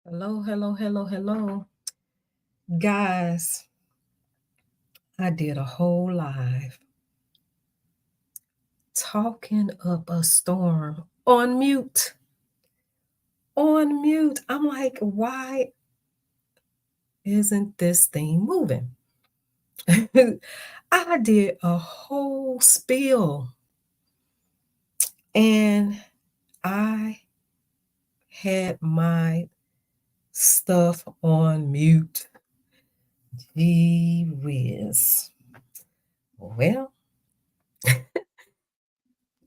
Hello, hello, hello, hello. Guys, I did a whole live talking up a storm on mute. On mute. I'm like, why isn't this thing moving? I did a whole spiel and I had my stuff on mute. Gee whiz. Well,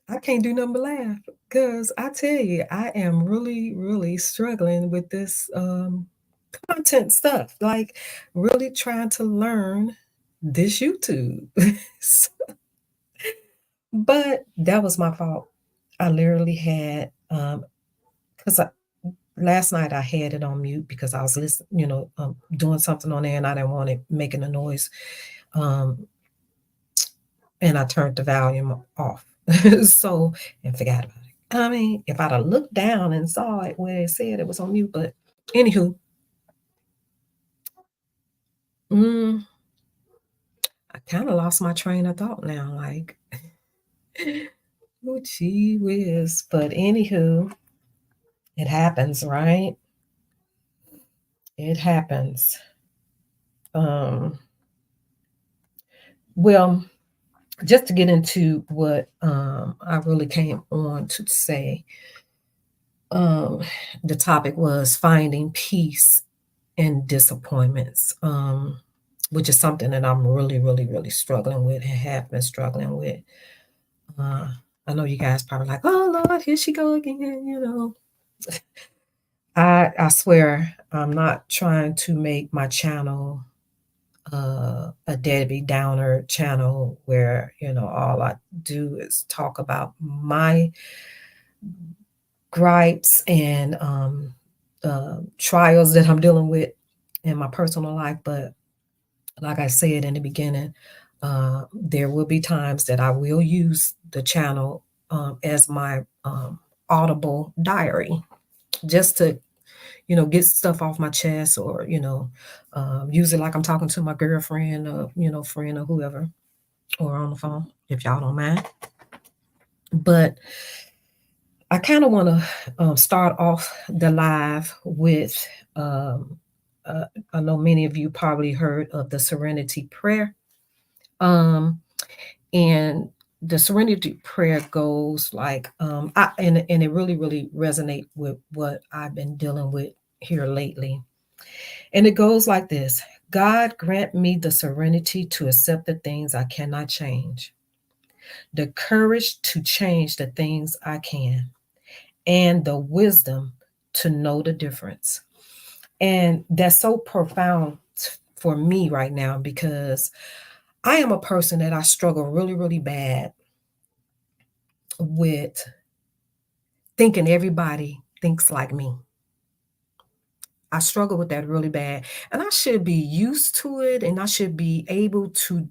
I can't do nothing but laugh because I tell you, I am really, really struggling with this content stuff. Like, really trying to learn this YouTube. But that was my fault. I literally had because last night I had it on mute because I was listening, doing something on there and I didn't want it making a noise. Um, and I turned the volume off. So and forgot about it. I mean, if I'd have looked down and saw it where it said it was on mute, but anywho, mm, I kind of lost my train of thought now. Like, oh gee whiz. But anywho, it happens, right? It happens. Um, well, just to get into what I really came on to say, um, the topic was finding peace in disappointments, which is something that I'm really, really, really struggling with and have been struggling with. Uh, I know you guys probably like, oh Lord, here she go again. I swear I'm not trying to make my channel a Debbie Downer channel where all I do is talk about my gripes and trials that I'm dealing with in my personal life. But like I said in the beginning, there will be times that I will use the channel as my audible diary just to get stuff off my chest, or use it like I'm talking to my girlfriend or friend or whoever, or on the phone, if y'all don't mind. But I kind of want to start off the live with um, I know many of you probably heard of the Serenity Prayer. And the Serenity Prayer goes like, and it really, really resonate with what I've been dealing with here lately. And it goes like this: God grant me the serenity to accept the things I cannot change, the courage to change the things I can, and the wisdom to know the difference. And that's so profound for me right now because I am a person that I struggle really, really bad with thinking everybody thinks like me. I struggle with that really bad. And I should be used to it and I should be able to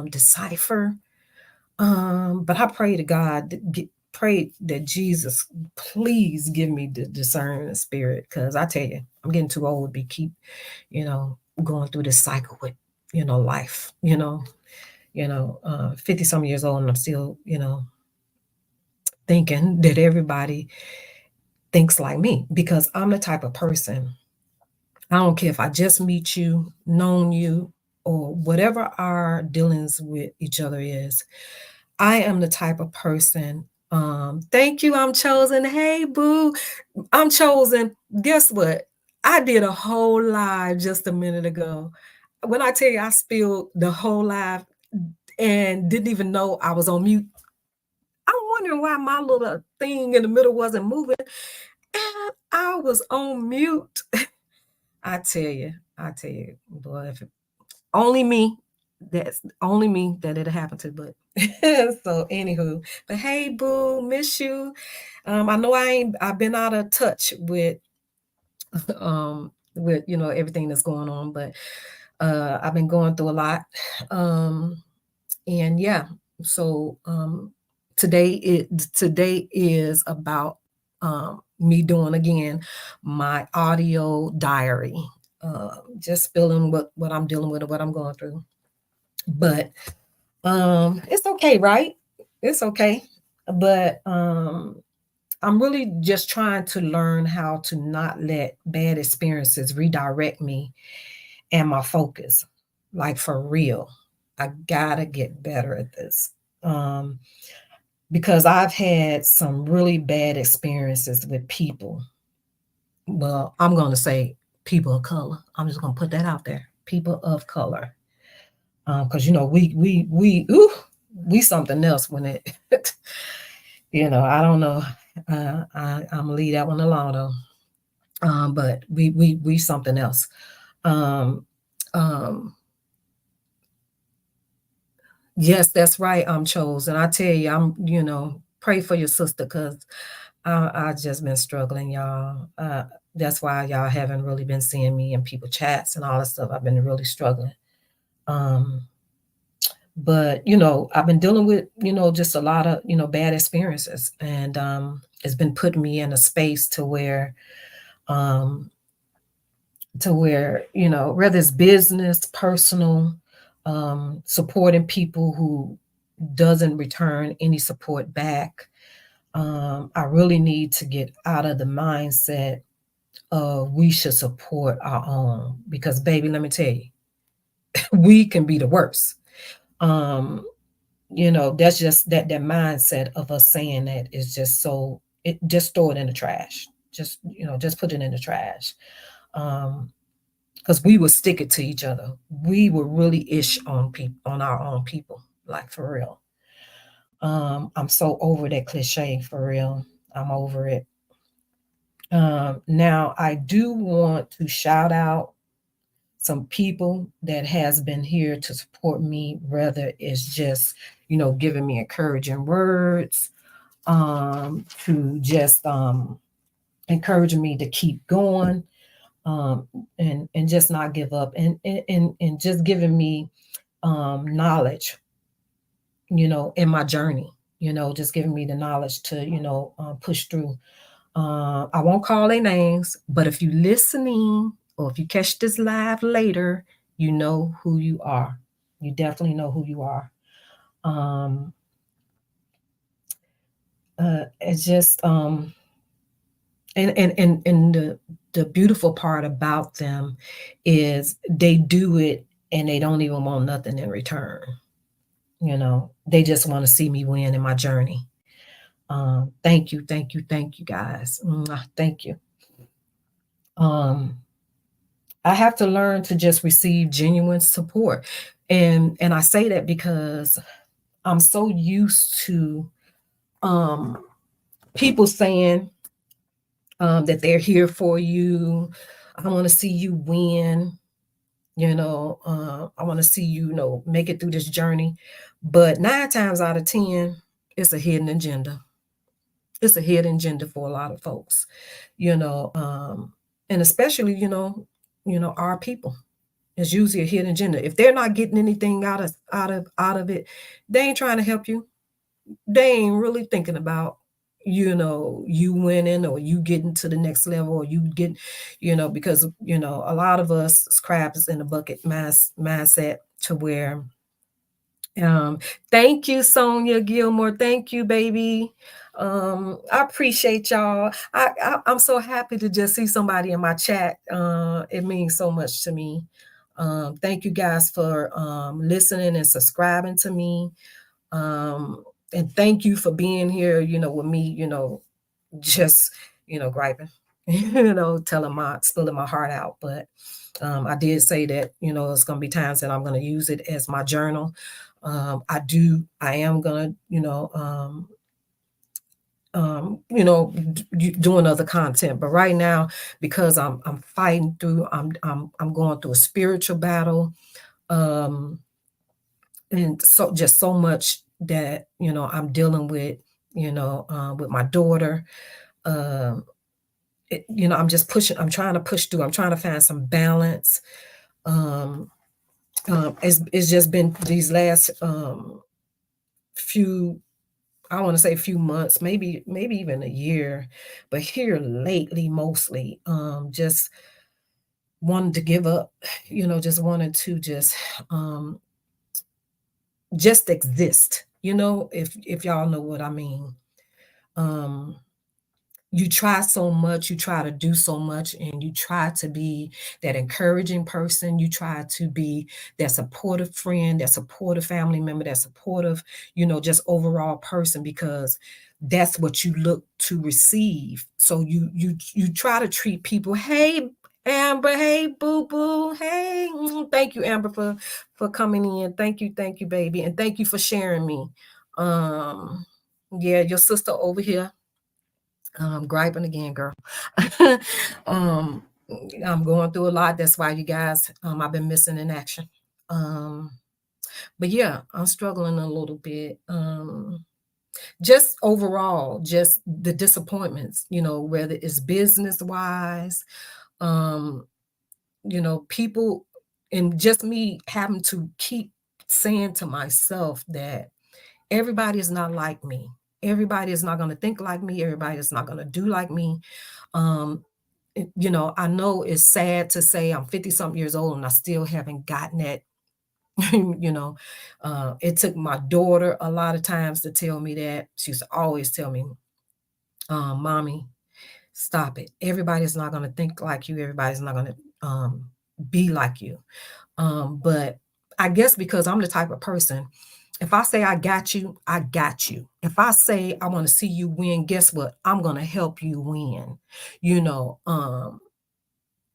decipher. But I pray to God, pray that Jesus, please give me the discerning spirit. Because I tell you, I'm getting too old to be you know, going through this cycle with, life, 50 some years old and I'm still, thinking that everybody thinks like me because I'm the type of person. I don't care if I just meet you, known you, or whatever our dealings with each other is. I am the type of person. Thank you. I'm chosen. Hey, boo. I'm chosen. Guess what? I did a whole live just a minute ago. When I tell you I spilled the whole live and didn't even know I was on mute, I'm wondering why my little thing in the middle wasn't moving. And I was on mute. I tell you, boy, if only me, that's only me that it'll happen to. But so anywho, but hey, boo, miss you. I know I've been out of touch with everything that's going on, but I've been going through a lot. Um, and yeah, so today is about me doing again my audio diary, just spilling what I'm dealing with or what I'm going through. But it's okay, right? It's okay. But I'm really just trying to learn how to not let bad experiences redirect me and my focus. Like for real. I gotta get better at this. Um, because I've had some really bad experiences with people. Well, I'm gonna say people of color. I'm just gonna put that out there. People of color. Because we something else when it I don't know. I'm gonna leave that one alone though. But we something else. Um, um, yes, that's right. I'm chosen. I tell you, pray for your sister because I just been struggling, y'all. That's why y'all haven't really been seeing me in people chats and all that stuff. I've been really struggling. Um, but I've been dealing with just a lot of bad experiences, and it's been putting me in a space um, to where whether it's business, personal, supporting people who doesn't return any support back. I really need to get out of the mindset of we should support our own because, baby, let me tell you, we can be the worst. Um, that's just that mindset of us saying that is just so. It just throw it in the trash. Just put it in the trash. Because we would stick it to each other. We would really ish on people, on our own people, like for real. I'm so over that cliche for real. I'm over it. Now I do want to shout out some people that has been here to support me, whether it's just, giving me encouraging words, to just encouraging me to keep going, and just not give up, and just giving me knowledge, in my journey, just giving me the knowledge to, push through. I won't call their names, but if you listening or if you catch this live later, you know who you are. You definitely know who you are. Um, it's just and the beautiful part about them is they do it and they don't even want nothing in return. They just want to see me win in my journey. Thank you, thank you, thank you, guys. Thank you. Um, I have to learn to just receive genuine support. And I say that because I'm so used to um people saying that they're here for you. I want to see you win. I want to see you, make it through this journey. But 9 times out of 10, it's a hidden agenda. It's a hidden agenda for a lot of folks, and especially, our people. It's usually a hidden agenda. If they're not getting anything out of it, they ain't trying to help you. They ain't really thinking about, you winning or you getting to the next level or you get, because a lot of us crabs in the bucket mindset to where um, thank you, Sonia Gilmore. Thank you, baby. I appreciate y'all. I'm so happy to just see somebody in my chat. It means so much to me. Thank you guys for listening and subscribing to me. And thank you for being here, with me, just, griping, spilling my heart out. But I did say that, it's going to be times that I'm going to use it as my journal. I am going to, doing other content, but right now, because I'm fighting through, I'm going through a spiritual battle, and so just so much that I'm dealing with my daughter. Um, I'm just pushing. I'm trying to push through. I'm trying to find some balance. Um, it's just been these last few, I want to say a few months, maybe even a year, but here lately mostly just wanted to give up, just wanted to um just exist, if y'all know what I mean. Um you try so much, you try to do so much, and you try to be that encouraging person. You try to be that supportive friend, that supportive family member, that supportive, just overall person because that's what you look to receive. So you try to treat people, hey Amber, hey boo boo, hey, thank you Amber for coming in. Thank you, baby, and thank you for sharing me. Um, yeah, your sister over here griping again, girl. um, I'm going through a lot. That's why you guys, I've been missing in action. Um, but yeah, I'm struggling a little bit. Just overall, just the disappointments, whether it's business wise, um, people, and just me having to keep saying to myself that everybody is not like me. Everybody is not going to think like me. Everybody is not going to do like me. Um, I know it's sad to say I'm 50 something years old and I still haven't gotten that. you know, it took my daughter a lot of times to tell me that. She used to always tell me, Mommy, stop it. Everybody's not going to think like you. Everybody's not going to be like you. But I guess because I'm the type of person, if I say I got you, I got you. If I say I want to see you win, guess what? I'm going to help you win. You know,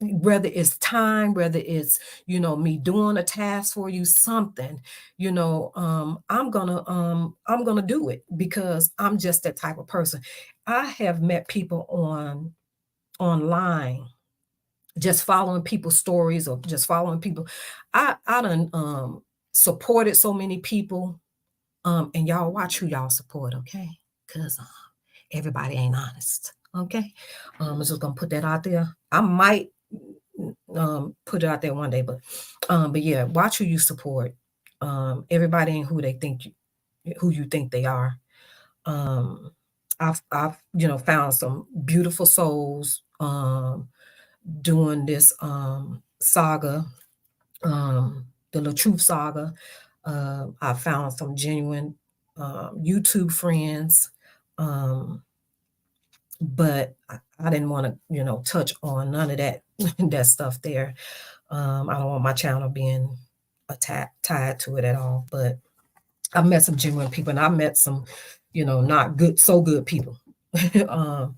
whether it's time, whether it's, me doing a task for you, something, I'm gonna do it because I'm just that type of person. I have met people online just following people's stories or just following people. I done supported so many people. And y'all watch who y'all support, okay? Because everybody ain't honest. Okay. I'm just gonna put that out there. I might put it out there one day, but yeah, watch who you support. Everybody ain't who they think who you think they are. Um, I've found some beautiful souls doing this saga, the LaTruth saga. I found some genuine YouTube friends. Um, but I didn't want to, touch on none of that that stuff there. I don't want my channel being tied to it at all. But I met some genuine people, and I met some, not good, so good people. um,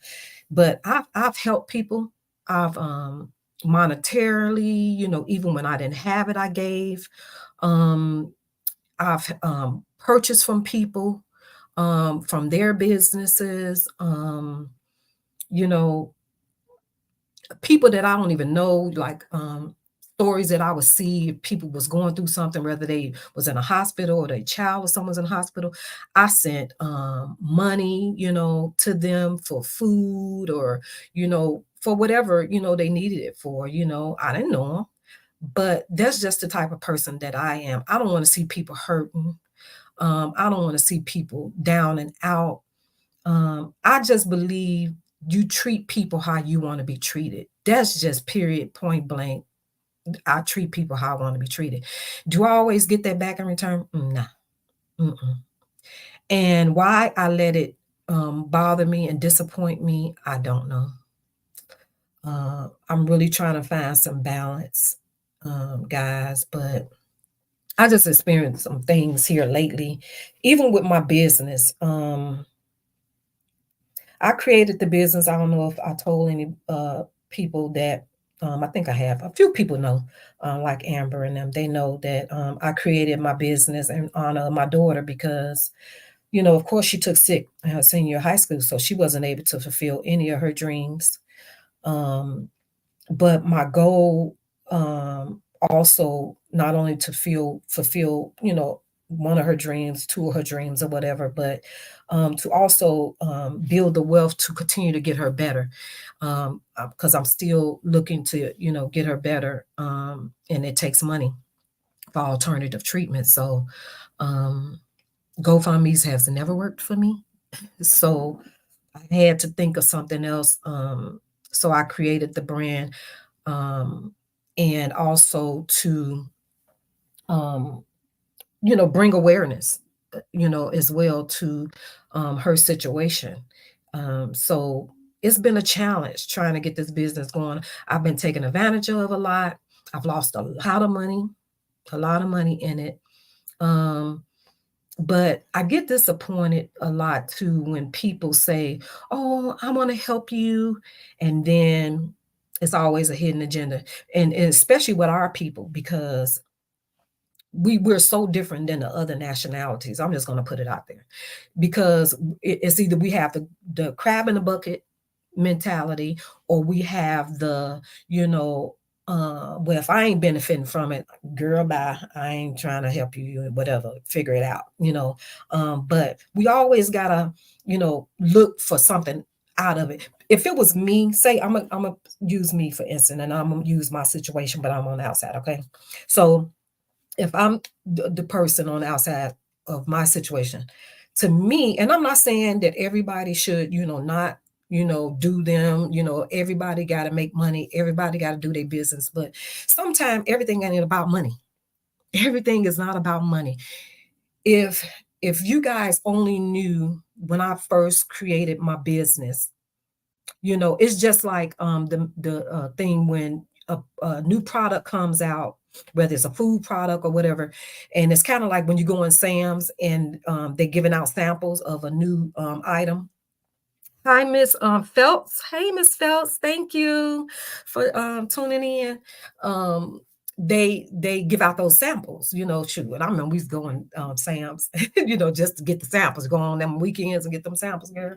but I've helped people. I've monetarily, even when I didn't have it, I gave. Um, I've purchased from people, from their businesses. You know, people that I don't even know, like stories that I would see if people was going through something, whether they was in a hospital or their child or someone's in a hospital. I sent money, to them for food or, for whatever, they needed it for, I didn't know them. But that's just the type of person that I am. I don't want to see people hurting. I don't want to see people down and out. I just believe you treat people how you want to be treated. That's just period, point blank. I treat people how I want to be treated. Do I always get that back in return? Nah. Mm-mm. And why I let it bother me and disappoint me, I don't know. I'm really trying to find some balance, guys, but I just experienced some things here lately, even with my business. I created the business. I don't know if I told any people that. I think I have. A few people know, like Amber and them. They know that I created my business in honor of my daughter because, of course, she took sick in her senior year of high school, so she wasn't able to fulfill any of her dreams. Um, but my goal, also not only to fulfill, one of her dreams, two of her dreams or whatever, but to also build the wealth to continue to get her better. Because I'm still looking to, get her better. And it takes money for alternative treatment. So GoFundMe's has never worked for me. So I had to think of something else. So I created the brand, um, and also to, um, bring awareness, as well to her situation. So it's been a challenge trying to get this business going. I've been taken advantage of a lot. I've lost a lot of money in it. Um, but I get disappointed a lot too when people say, "Oh, I want to help you," and then it's always a hidden agenda, and especially with our people because we're so different than the other nationalities. I'm just going to put it out there because it's either we have the crab in the bucket mentality, or we have the, well, if I ain't benefiting from it, girl, bye. I ain't trying to help you, whatever, figure it out. But we always gotta, look for something out of it. If it was me, say I'm gonna use me for instance, and I'm gonna use my situation, but I'm on the outside, okay? So if I'm the person on the outside of my situation, to me, and I'm not saying that everybody should, not, do them, everybody got to make money, everybody got to do their business, but sometimes everything ain't about money. Everything is not about money. If if you guys only knew when I first created my business, it's just like the thing when a new product comes out, whether it's a food product or whatever, and it's kind of like when you go in Sam's and they're giving out samples of a new item. Hi, Miss Phelps. Hey, Miss Phelps. Thank you for tuning in. Um, they give out those samples, shoot. And I remember we was going Sam's, just to get the samples, go on them weekends and get them samples, girl.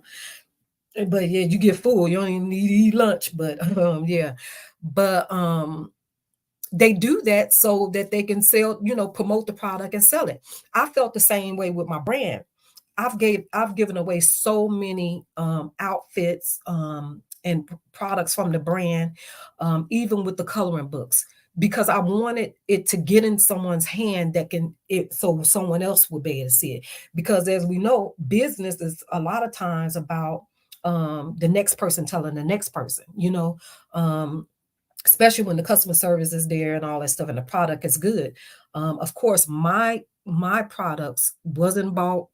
But yeah, you get full. You don't even need to eat lunch. But yeah. But they do that so that they can sell, promote the product and sell it. I felt the same way with my brand. I've given away so many outfits and products from the brand, even with the coloring books, because I wanted it to get in someone's hand that can it so someone else will be able to see it. Because as we know, business is a lot of times about the next person telling the next person, um, especially when the customer service is there and all that stuff and the product is good. Of course, my products wasn't bought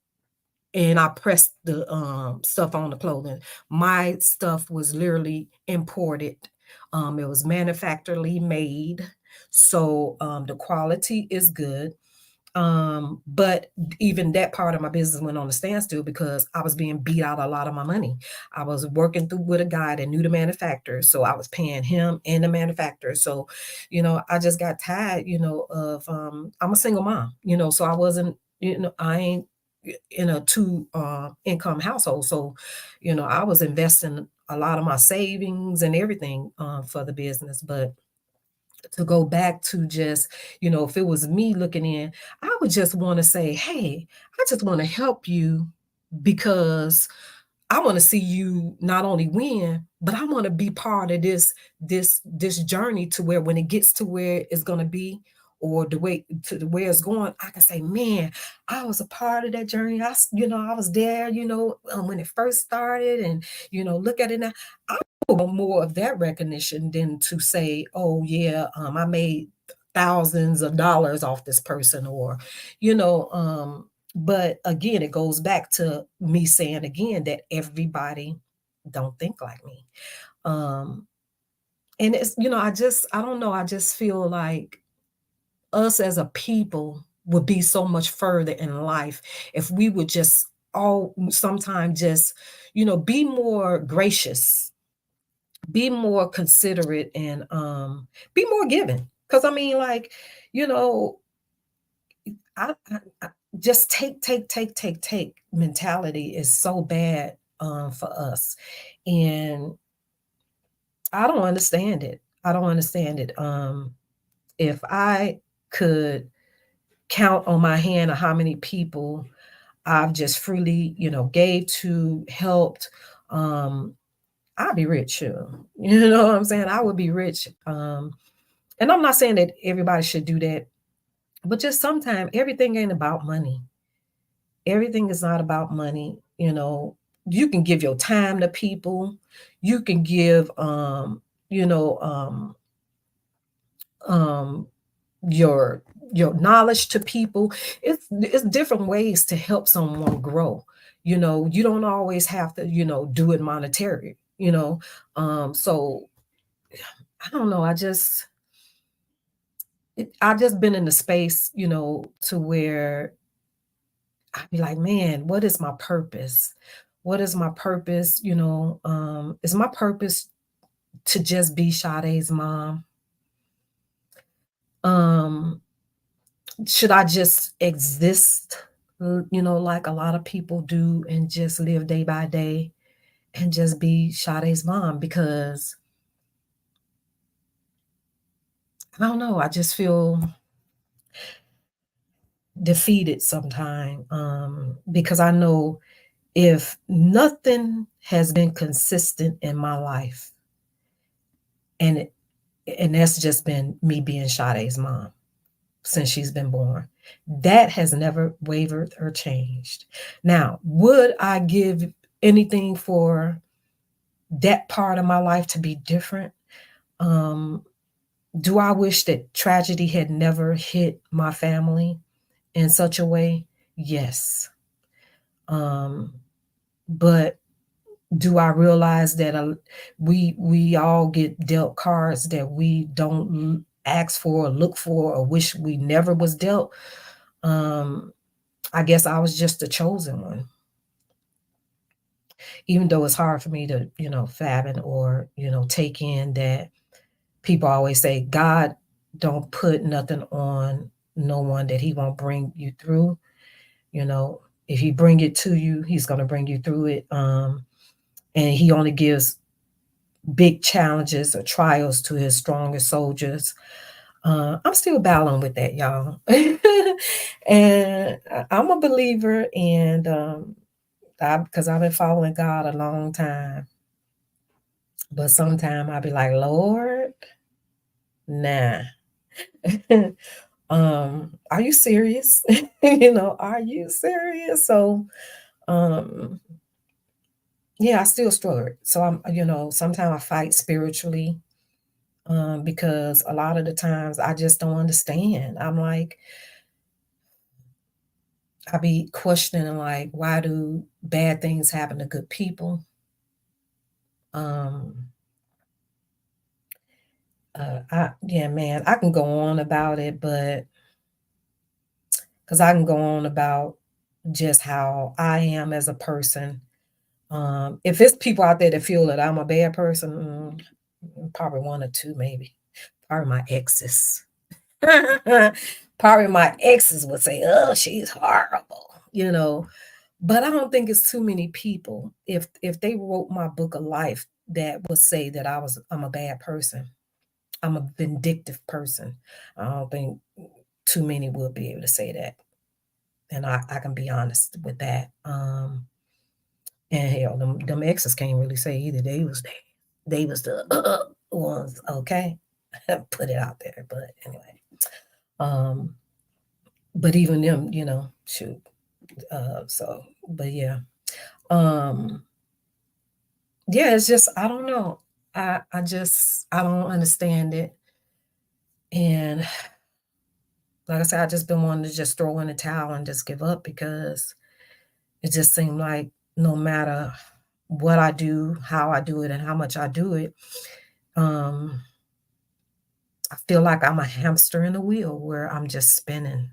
and I pressed the stuff on the clothing. My stuff was literally imported. It was manufacturally made, so the quality is good. But even that part of my business went on a standstill because I was being beat out a lot of my money. I was working through with a guy that knew the manufacturer, so I was paying him and the manufacturer. So, I just got tired, of I'm a single mom, so I wasn't, I ain't in a two income household. So, I was investing a lot of my savings and everything for the business, but to go back to just, if it was me looking in, I would just want to say, hey, I just want to help you because I want to see you not only win, but I want to be part of this journey to where when it gets to where it's gonna be or the way to the where it's going, I can say, man, I was a part of that journey. I was there, when it first started, and look at it now. I want more of that recognition than to say, oh yeah, I made thousands of dollars off this person, or but again, it goes back to me saying again that everybody don't think like me. Um, and it's, I don't know, I just feel like us as a people would be so much further in life if we would just all sometimes just, be more gracious, be more considerate, and be more giving. Because I mean, like, you know, I just take mentality is so bad for us, and I don't understand it. I don't understand it. If I could count on my hand of how many people I've just freely, gave to, helped, um, I'd be rich, sure. You know what I'm saying? I would be rich. And I'm not saying that everybody should do that, but just sometimes everything ain't about money. Everything is not about money. You know, you can give your time to people. You can give, you know, um, your knowledge to people. It's different ways to help someone grow. You know, you don't always have to, do it monetary, so I don't know. I've just been in the space, to where I'd be like, man, what is my purpose? What is my purpose? Is my purpose to just be Sade's mom? Um, should I just exist, like a lot of people do, and just live day by day and just be Sade's mom? Because I don't know, I just feel defeated sometimes, because I know if nothing has been consistent in my life, and that's just been me being Sade's mom since she's been born. That has never wavered or changed. Now, would I give anything for that part of my life to be different? Um, do I wish that tragedy had never hit my family in such a way? Yes. Um, but do I realize that we all get dealt cards that we don't ask for or look for or wish we never was dealt? Um, I guess I was just the chosen one, even though it's hard for me to, fathom or, take in that people always say, God don't put nothing on no one that he won't bring you through. You know, if he bring it to you, he's going to bring you through it. And he only gives big challenges or trials to his strongest soldiers. I'm still battling with that, y'all. And I'm a believer, and because I've been following God a long time. But sometimes I'll be like, Lord, nah. Are you serious? Are you serious? So, um, yeah, I still struggle. So sometimes I fight spiritually, because a lot of the times I just don't understand. I'm like, I be questioning, like, why do bad things happen to good people? Um, yeah, man, I can go on about it, but because I can go on about just how I am as a person. If it's people out there that feel that I'm a bad person, probably one or two, maybe. Probably my exes. Probably my exes would say, "Oh, she's horrible," But I don't think it's too many people. If they wrote my book of life, that would say that I'm a bad person. I'm a vindictive person. I don't think too many would be able to say that. And I can be honest with that. And hell, them exes can't really say either. They was the ones, okay? Put it out there. But anyway. Um, but even them, shoot. But yeah. Um, yeah, it's just I don't know. I don't understand it. And like I said, I just been wanting to just throw in the towel and just give up, because it just seemed like no matter what I do, how I do it, and how much I do it, um, I feel like I'm a hamster in a wheel where I'm just spinning.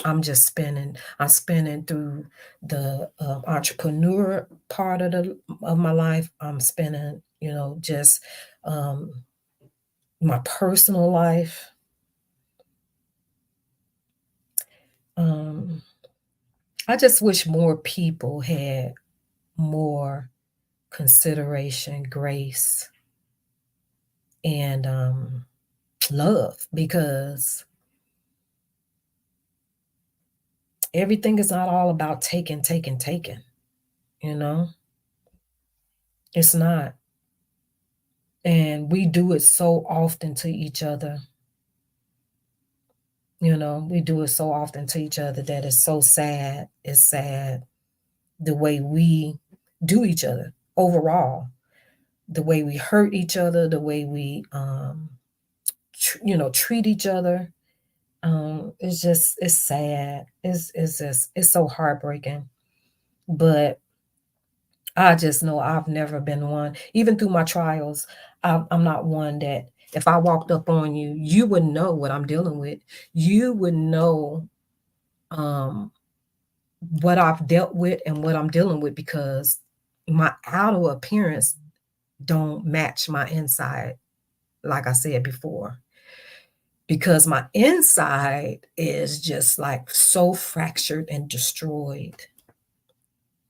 I'm just spinning. I'm spinning through the entrepreneur part of my life. I'm spinning, just um, my personal life. Um, I just wish more people had more consideration, grace, and love, because everything is not all about taking, taking, taking. You know, it's not. And we do it so often to each other. We do it so often to each other that it's so sad. It's sad. the way we do each other overall, the way we hurt each other, the way we, treat each other. It's sad. It's just, it's so heartbreaking. But I just know I've never been one, even through my trials, I'm not one that if I walked up on you, you would know what I'm dealing with. You would know um, what I've dealt with and what I'm dealing with because my outer appearance don't match my inside, like I said before, because my inside is just like so fractured and destroyed.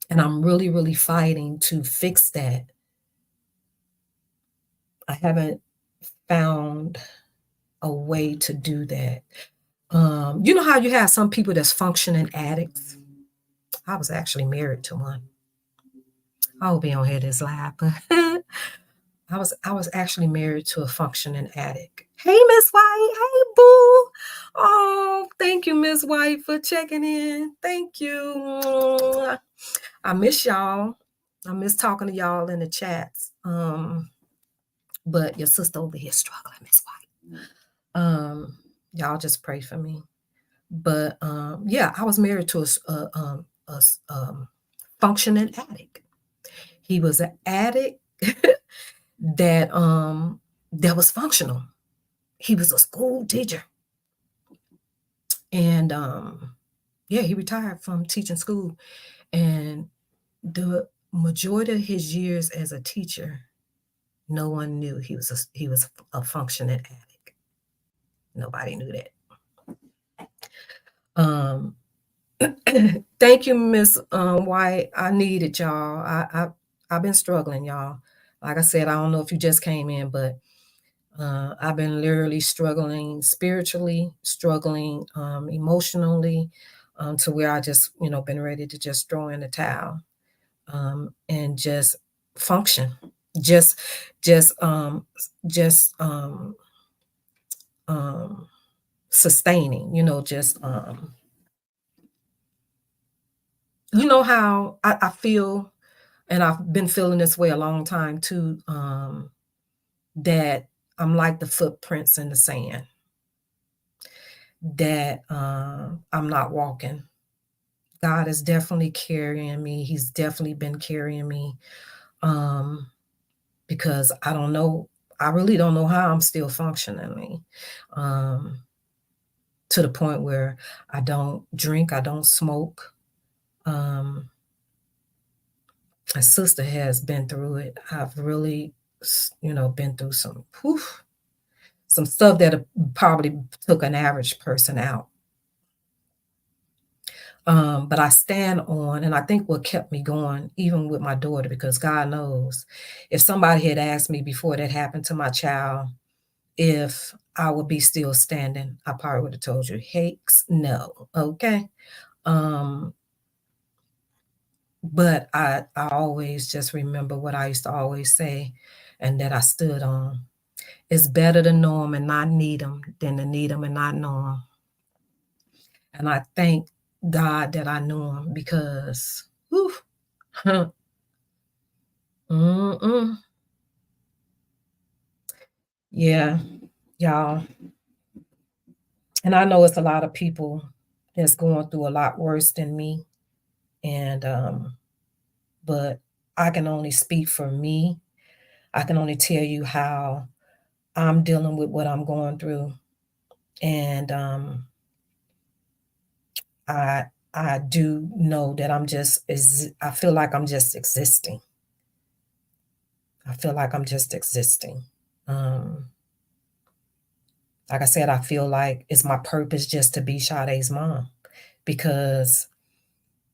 And I'm really, really fighting to fix that. I haven't found a way to do that. You know how you have some people that's functioning addicts? I was actually married to one. I hope he don't hear this live, but I was actually married to a functioning addict. Hey, Miss White. Hey, boo. Oh, thank you, Miss White, for checking in. Thank you. I miss y'all. I miss talking to y'all in the chats. But your sister over here struggling, Miss White. Y'all just pray for me. But yeah, I was married to a functioning addict. He was an addict that was functional. He was a school teacher, and yeah, he retired from teaching school. And the majority of his years as a teacher, no one knew he was a functioning addict. Nobody knew that. Um, thank you, Miss White. I needed y'all. I've been struggling, y'all. Like I said, I don't know if you just came in, but I've been literally struggling spiritually, struggling emotionally, to where I just, been ready to just throw in the towel and just function, just, just, just um, sustaining, just you know how I feel, and I've been feeling this way a long time too, that I'm like the footprints in the sand, that I'm not walking. God is definitely carrying me. He's definitely been carrying me um, because I don't know. I really don't know how I'm still functioning um, to the point where I don't drink, I don't smoke. Um, my sister has been through it. I've really, been through some stuff that probably took an average person out. But I stand on, and I think what kept me going, even with my daughter, because God knows, if somebody had asked me before that happened to my child, if I would be still standing, I probably would have told you, Hakes, no, okay. Um, but I always just remember what I used to always say, and that I stood on. It's better to know them and not need them than to need them and not know them. And I thank God that I knew him because, whew, mm-mm. Yeah, y'all. And I know it's a lot of people that's going through a lot worse than me. And but I can only speak for me. I can only tell you how I'm dealing with what I'm going through. And I I do know that I feel like I'm just existing. I feel like I'm just existing. Um, like I said, I feel like it's my purpose just to be Sade's mom because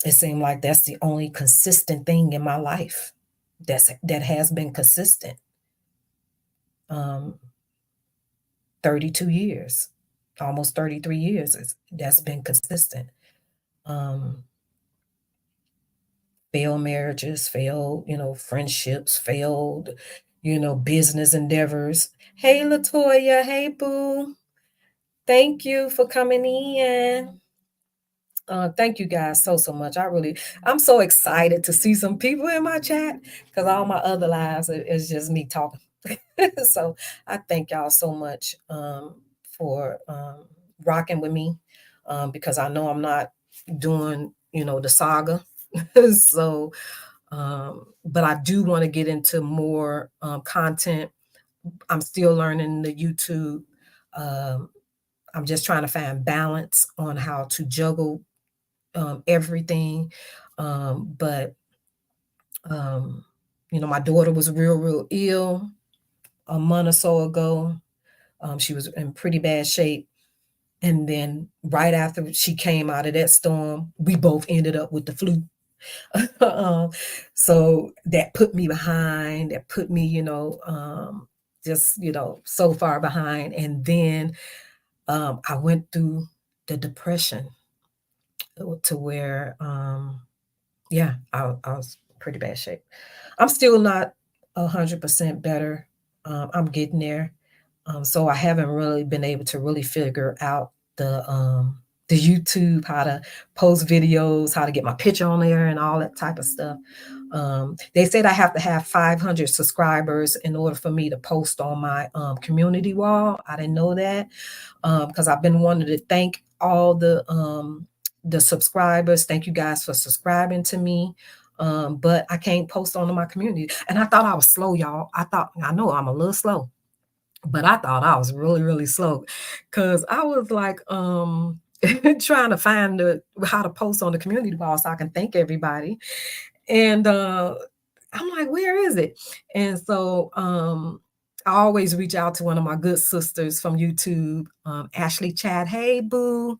it seemed like that's the only consistent thing in my life that has been consistent. Um, 32 years, almost 33 years, that's been consistent. Um, failed marriages, failed, friendships, failed, business endeavors. Hey, Latoya. Hey, Boo. Thank you for coming in. Thank you guys so much. I'm so excited to see some people in my chat because all my other lives is just me talking. So I thank y'all so much for rocking with me because I know I'm not doing, the saga. So, but I do want to get into more content. I'm still learning the YouTube. Um, I'm just trying to find balance on how to juggle everything. But um, my daughter was real ill a month or so ago. She was in pretty bad shape. And then right after she came out of that storm, we both ended up with the flu. um, so that put me behind, that put me, just, so far behind. And then I went through the depression to where, yeah, I was pretty bad shape. I'm still not 100% better. I'm getting there. So I haven't really been able to really figure out the YouTube, how to post videos, how to get my picture on there and all that type of stuff. They said I have to have 500 subscribers in order for me to post on my community wall. I didn't know that because I've been wanting to thank all the subscribers. Thank you guys for subscribing to me. But I can't post on my community. And I thought I was slow, y'all. I know I'm a little slow, but I thought I was really slow because I was like trying to find how to post on the community wall so I can thank everybody. And I'm like, where is it? And so I always reach out to one of my good sisters from YouTube, Ashley Chad. Hey, boo.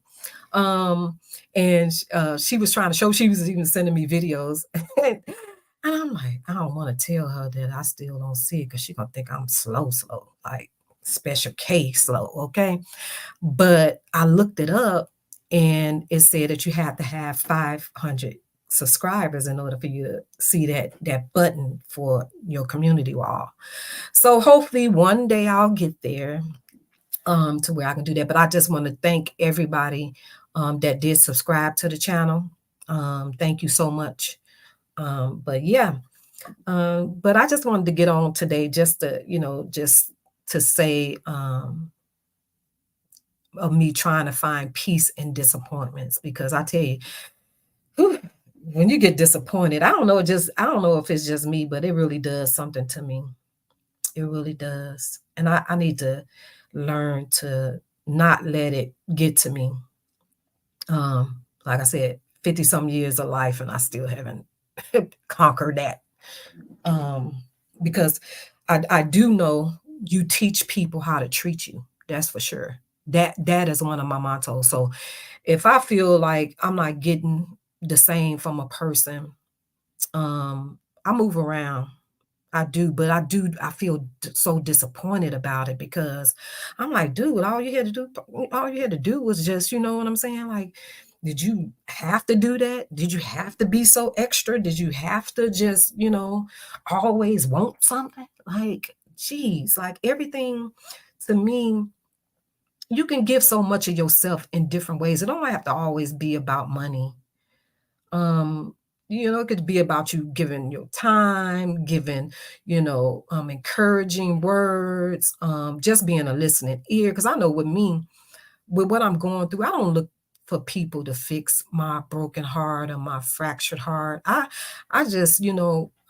Um, and she was trying to show, she was even sending me videos. And I'm like, I don't want to tell her that I still don't see it because she's going to think I'm slow, like special K slow. Okay. But I looked it up and it said that you have to have 500 subscribers in order for you to see that button for your community wall. So hopefully one day I'll get there to where I can do that. But I just want to thank everybody that did subscribe to the channel. Thank you so much. But yeah, but I just wanted to get on today just to say of me trying to find peace in disappointments, because I tell you, whew, when you get disappointed, I don't know if it's just me, but it really does something to me. It really does. And I need to learn to not let it get to me. Like I said, 50 some years of life and I still haven't conquered that. Because I do know you teach people how to treat you. That's for sure. That is one of my mottos. So if I feel like I'm not getting the same from a person, I move around. I do, but I feel so disappointed about it because I'm like, dude, all you had to do was just, you know what I'm saying? Like, did you have to do that? Did you have to be so extra? Did you have to just, always want something? Like, geez, like everything to me, you can give so much of yourself in different ways. It don't have to always be about money. Um, it could be about you giving your time, giving, encouraging words, just being a listening ear. Because I know with me, with what I'm going through, I don't look for people to fix my broken heart or my fractured heart. I just,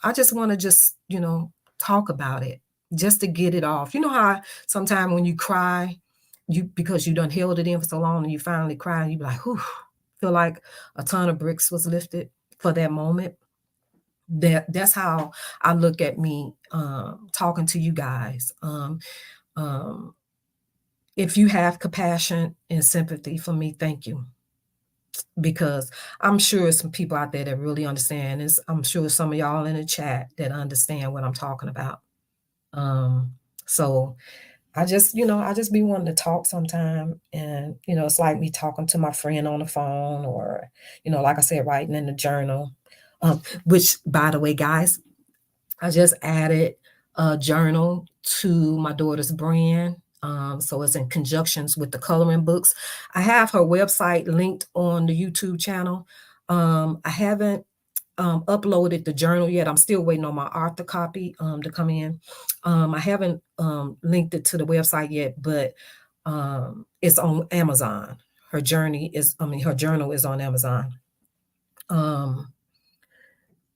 I just want to just, talk about it just to get it off. You know how sometimes when you cry, because you done held it in for so long and you finally cry, and you be like, whew, feel like a ton of bricks was lifted for that moment. That's how I look at me talking to you guys. Um, if you have compassion and sympathy for me, thank you. Because I'm sure some people out there that really understand this. I'm sure some of y'all in the chat that understand what I'm talking about. So I just be wanting to talk sometime. And, it's like me talking to my friend on the phone or, like I said, writing in the journal. Which, by the way, guys, I just added a journal to my daughter's brand. So it's in conjunctions with the coloring books. I have her website linked on the YouTube channel. I haven't uploaded the journal yet. I'm still waiting on my author copy to come in. I haven't linked it to the website yet, but it's on Amazon. Her journal is on Amazon.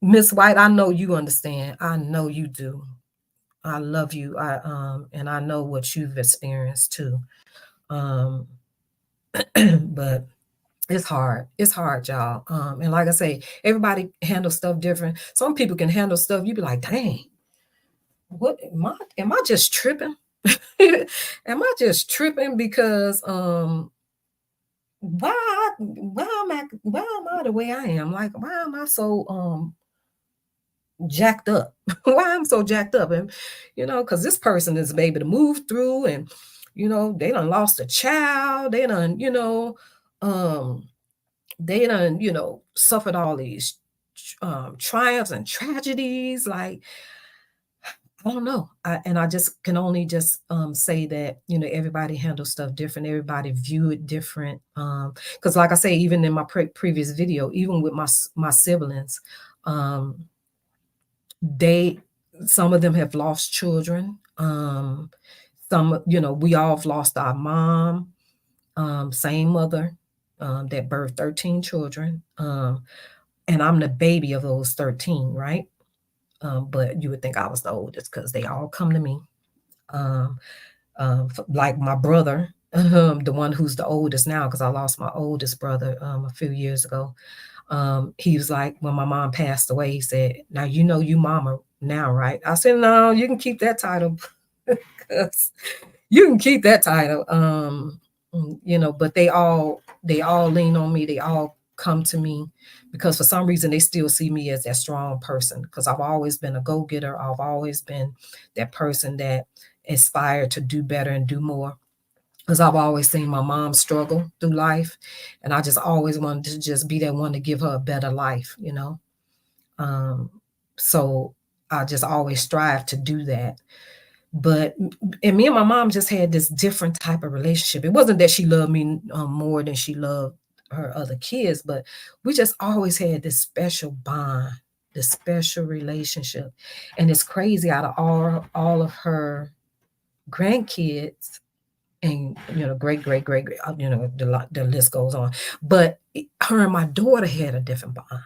Miss White, I know you understand. I know you do. I love you. And I know what you've experienced too. But it's hard. It's hard, y'all. And like I say, everybody handles stuff different. Some people can handle stuff. You be like, dang, what am I just tripping? Am I just tripping because why am I the way I am? Like, why am I so jacked up? Why I'm so jacked up? And because this person is able to move through, and they done lost a child, they done, suffered all these triumphs and tragedies. Like, I don't know. And I just can only just say that, everybody handles stuff different. Everybody view it different. Because like I say, even in my previous video, even with my siblings, some of them have lost children. Some, we all have lost our mom, same mother that birthed 13 children. And I'm the baby of those 13, right? But you would think I was the oldest because they all come to me. Like my brother, the one who's the oldest now, because I lost my oldest brother a few years ago. He was like, when my mom passed away, he said, now you know you mama now, right? I said, no, you can keep that title. You can keep that title. But they all lean on me. They all come to me because for some reason they still see me as that strong person, because I've always been a go-getter. I've always been that person that aspired to do better and do more, because I've always seen my mom struggle through life, and I just always wanted to just be that one to give her a better life. So I just always strive to do that. And me and my mom just had this different type of relationship. It wasn't that she loved me more than she loved her other kids, but we just always had this special bond, this special relationship. And it's crazy, out of all of her grandkids and great, the list goes on. But her and my daughter had a different bond.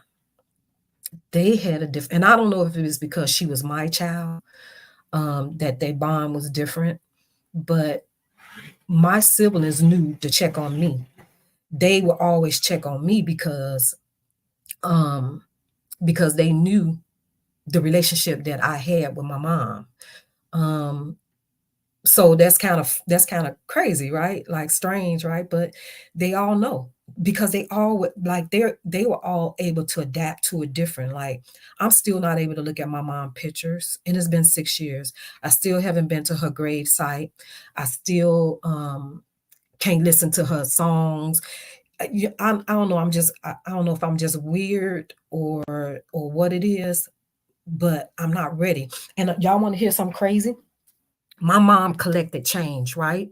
They had a different, and I don't know if it was because she was my child, that their bond was different. But my siblings knew to check on me. They would always check on me because they knew the relationship that I had with my mom. So that's kind of crazy, right? Like strange, right? But they all know, because they all like they were all able to adapt to it different. Like, I'm still not able to look at my mom pictures, and it's been 6 years. I still haven't been to her grave site. I still can't listen to her songs. I don't know. I don't know if I'm just weird or what it is, but I'm not ready. And y'all want to hear something crazy? My mom collected change, right?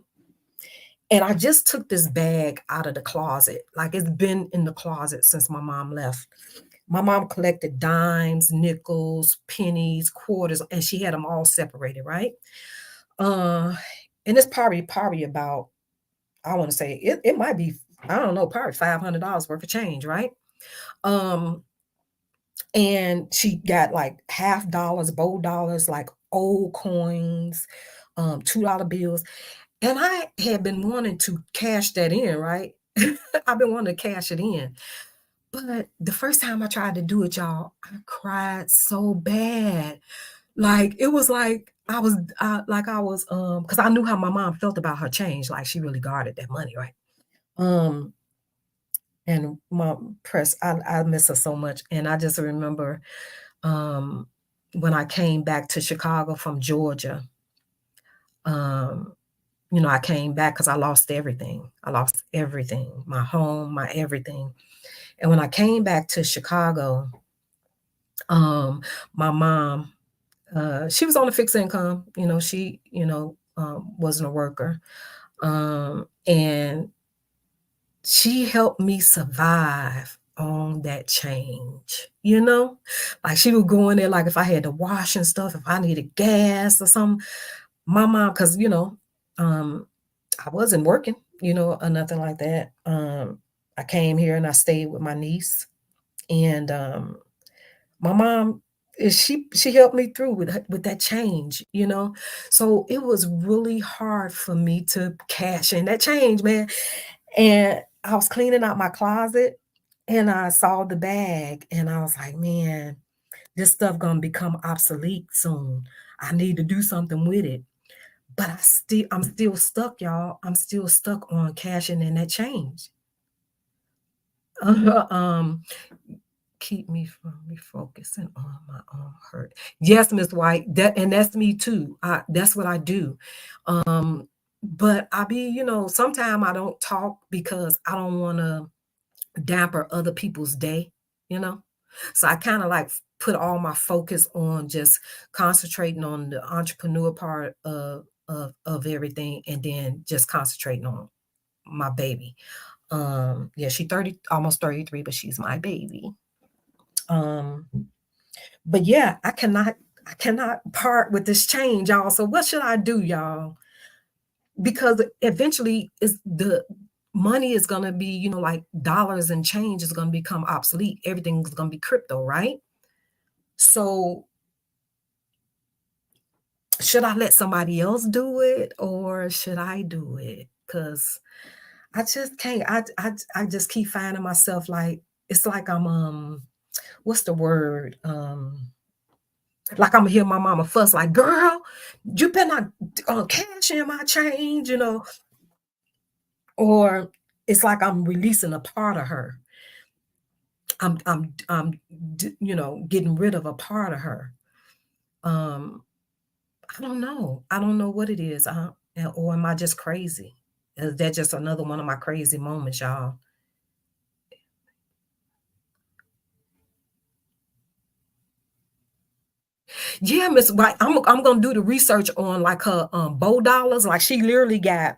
And I just took this bag out of the closet. Like, it's been in the closet since my mom left. My mom collected dimes, nickels, pennies, quarters, and she had them all separated, right? And it's probably about, I want to say it might be, I don't know, probably $500 worth of change, right? And she got like half dollars, bold dollars, like old coins, $2 bills. And I had been wanting to cash that in, right? I've been wanting to cash it in. But the first time I tried to do it, y'all, I cried so bad. Like, it was like I was because I knew how my mom felt about her change. Like, she really guarded that money, right? And Mom Press, I miss her so much. And I just remember when I came back to Chicago from Georgia, I came back because I lost everything. I lost everything, my home, my everything. And when I came back to Chicago, my mom, she was on a fixed income. She, wasn't a worker. And she helped me survive on that change, you know? Like, she would go in there, like, if I had to wash and stuff, if I needed gas or something, my mom, 'cause, um, I wasn't working, or nothing like that. I came here and I stayed with my niece, and, my mom she helped me through with that change, you know? So, it was really hard for me to cash in that change, man, and I was cleaning out my closet, and I saw the bag, and I was like, "Man, this stuff gonna become obsolete soon. I need to do something with it." But I'm still stuck, y'all. I'm still stuck on cashing in that change. Um, keep me from refocusing on my own hurt. Yes, Miss White, that's me too. That's what I do. But I be, sometimes I don't talk because I don't wanna damper other people's day, you know? So I kinda like put all my focus on just concentrating on the entrepreneur part of everything and then just concentrating on my baby. Yeah, she 30, almost 33, but she's my baby. Um, but yeah, I cannot part with this change, y'all. So what should I do, y'all? Because eventually is the money is gonna be, like dollars and change is gonna become obsolete. Everything's gonna be crypto, right? So should I let somebody else do it or should I do it? Because I just can't. I just keep finding myself like it's like I'm what's the word? Like I'm gonna hear my mama fuss like, girl, you better not cash in my change, or it's like I'm releasing a part of her. Getting rid of a part of her. Um, I don't know. I don't know what it is. Or am I just crazy? Is that just another one of my crazy moments, y'all? Yeah, Miss White. I'm gonna do the research on like her bow dollars. Like she literally got,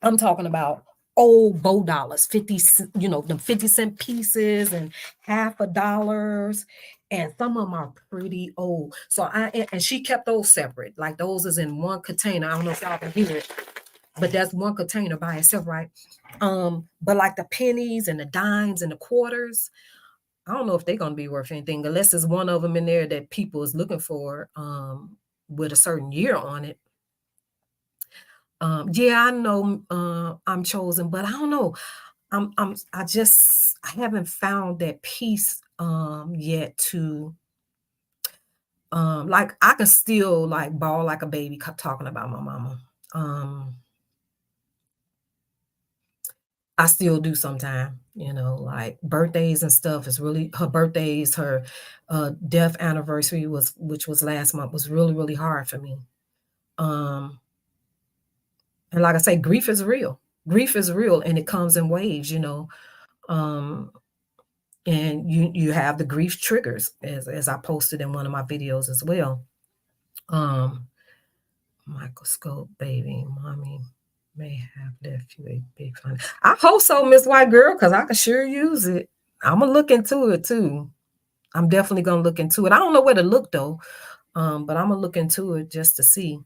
I'm talking about old bow dollars, 50, the 50-cent pieces and half a dollars. And some of them are pretty old. So and she kept those separate. Like those is in one container. I don't know if y'all can hear it, but that's one container by itself, right? But like the pennies and the dimes and the quarters, I don't know if they're gonna be worth anything unless there's one of them in there that people is looking for with a certain year on it. Yeah, I know I'm chosen, but I don't know. I haven't found that peace yet to like I can still like bawl like a baby talking about my mama. Um I still do sometime, like birthdays and stuff is really her birthdays, her death anniversary which was last month was really, really hard for me. Um and like I say, grief is real. Grief is real and it comes in waves, Um and you have the grief triggers as I posted in one of my videos as well. Um Microscope baby, mommy may have left you a big fun. I hope so, Miss White Girl, because I can sure use it. I'm gonna look into it too. I'm definitely gonna look into it. I don't know where to look though, but I'm gonna look into it just to see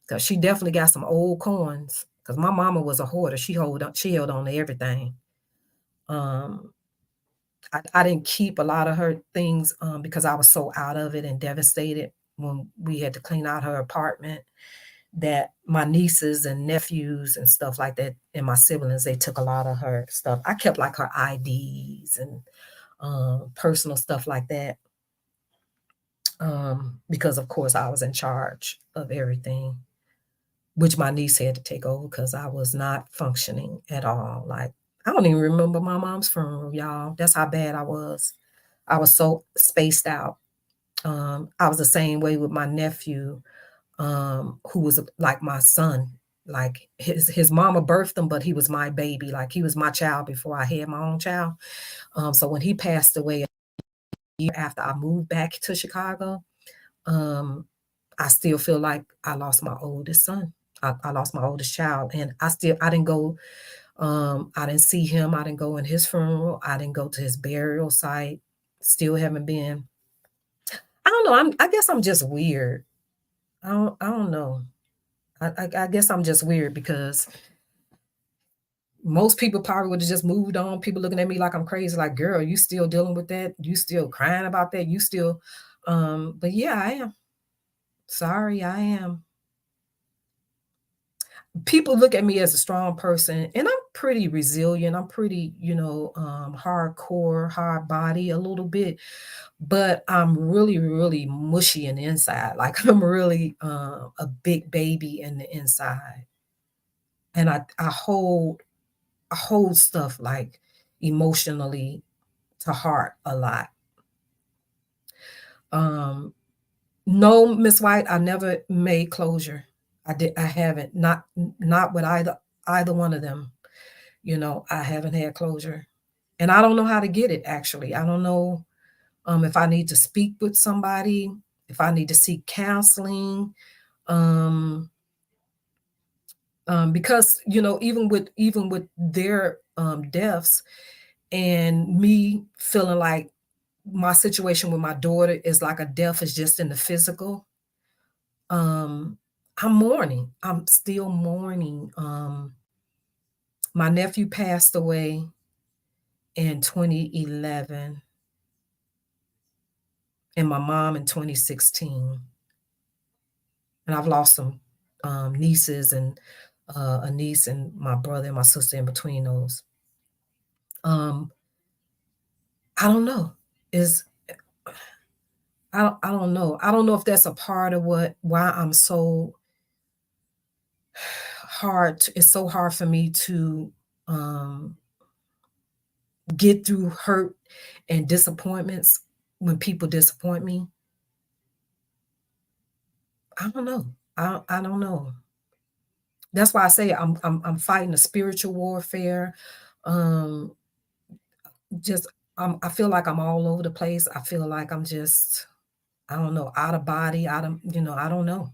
because she definitely got some old coins. Because my mama was a hoarder. She held on to everything. Um, I didn't keep a lot of her things because I was so out of it and devastated when we had to clean out her apartment that my nieces and nephews and stuff like that and my siblings, they took a lot of her stuff. I kept like her IDs and personal stuff like that because of course I was in charge of everything, which my niece had to take over because I was not functioning at all. Like I don't even remember my mom's funeral, y'all. That's how bad I was. I was so spaced out. I was the same way with my nephew, who was like my son. Like his mama birthed him, but he was my baby. Like he was my child before I had my own child. So when he passed away a year after I moved back to Chicago, um, I still feel like I lost my oldest son. I lost my oldest child, and I didn't go, I didn't see him, I didn't go in his funeral, I didn't go to his burial site, still haven't been. I don't know, I guess I'm just weird. I don't know. I guess I'm just weird because most people probably would have just moved on. People looking at me like I'm crazy, like, girl, you still dealing with that? You still crying about that? You still, but yeah, I am. Sorry, I am. People look at me as a strong person, and I'm pretty resilient. I'm pretty, hardcore, hard body a little bit, but I'm really, really mushy in the inside. Like I'm really a big baby in the inside. And I hold stuff like emotionally to heart a lot. Um, no, Miss White, I never made closure. I haven't. Not with either one of them. I haven't had closure. And I don't know how to get it actually. I don't know if I need to speak with somebody, if I need to seek counseling. Um, because even with their deaths and me feeling like my situation with my daughter is like a death is just in the physical. um I'm mourning. I'm still mourning. My nephew passed away in 2011 and my mom in 2016, and I've lost some nieces and a niece and my brother and my sister in between those. um I don't know. Is I don't know. I don't know if that's a part of why I'm so it's so hard for me to um get through hurt and disappointments when people disappoint me. I don't know. I don't know. That's why I say I'm fighting a spiritual warfare. Um just I feel like I'm all over the place. I feel like I'm just, I don't know, out of body, out of, I don't know.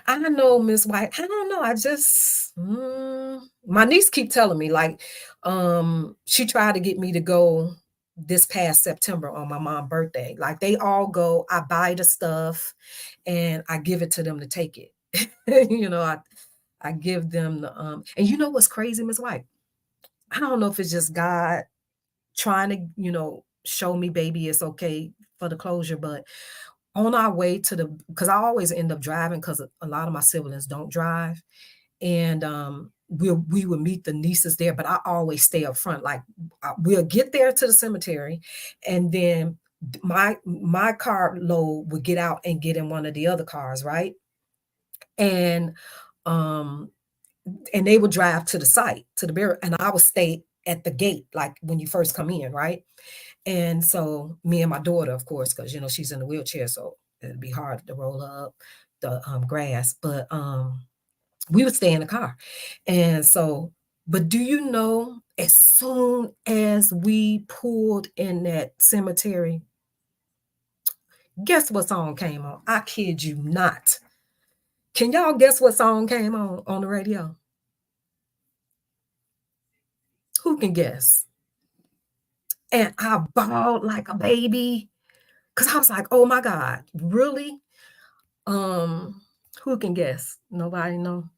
I know, Miss White. I don't know. I just my niece keep telling me like she tried to get me to go this past September on my mom's birthday. Like they all go, I buy the stuff and I give it to them to take it. I give them the and you know what's crazy, Miss White? I don't know if it's just God trying to, show me baby it's okay for the closure, but on our way to the because I always end up driving because a lot of my siblings don't drive. And we will meet the nieces there, but I always stay up front. Like we'll get there to the cemetery, and then my car load would get out and get in one of the other cars, right? And um and they would drive to the site, to the burial, and I would stay at the gate, like when you first come in, right? And so me and my daughter, of course, because she's in a wheelchair, so it'd be hard to roll her up the grass. But we would stay in the car. And so, but do you know, as soon as we pulled in that cemetery, guess what song came on? I kid you not. Can y'all guess what song came on the radio? Who can guess? And I bawled like a baby because I was like, oh my God, really? Um, who can guess? Nobody know.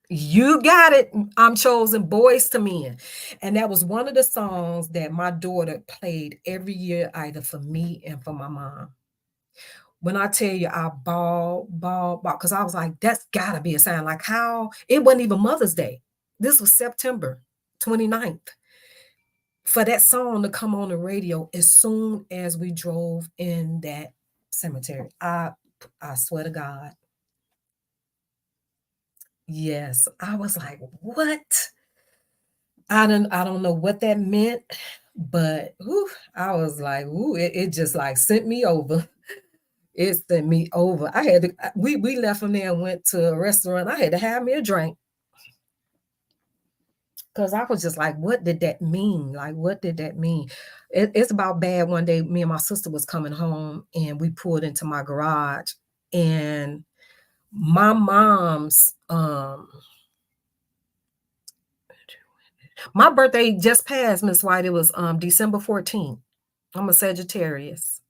You got it. I'm chosen Boys to Men. And that was one of the songs that my daughter played every year, either for me and for my mom. When I tell you I ball, because I was like, that's gotta be a sign. Like how it wasn't even Mother's Day. This was September 29th. For that song to come on the radio as soon as we drove in that cemetery. I swear to God. Yes. I was like, what? I don't know what that meant, but whew, I was like, ooh, it just like sent me over. It sent me over. I had to, we left from there and went to a restaurant. I had to have me a drink. 'Cause I was just like, "What did that mean? Like, what did that mean?" It's about bad one day, me and my sister was coming home, and we pulled into my garage, and my mom's, my birthday just passed, Miss White, it was, December 14th. I'm a Sagittarius.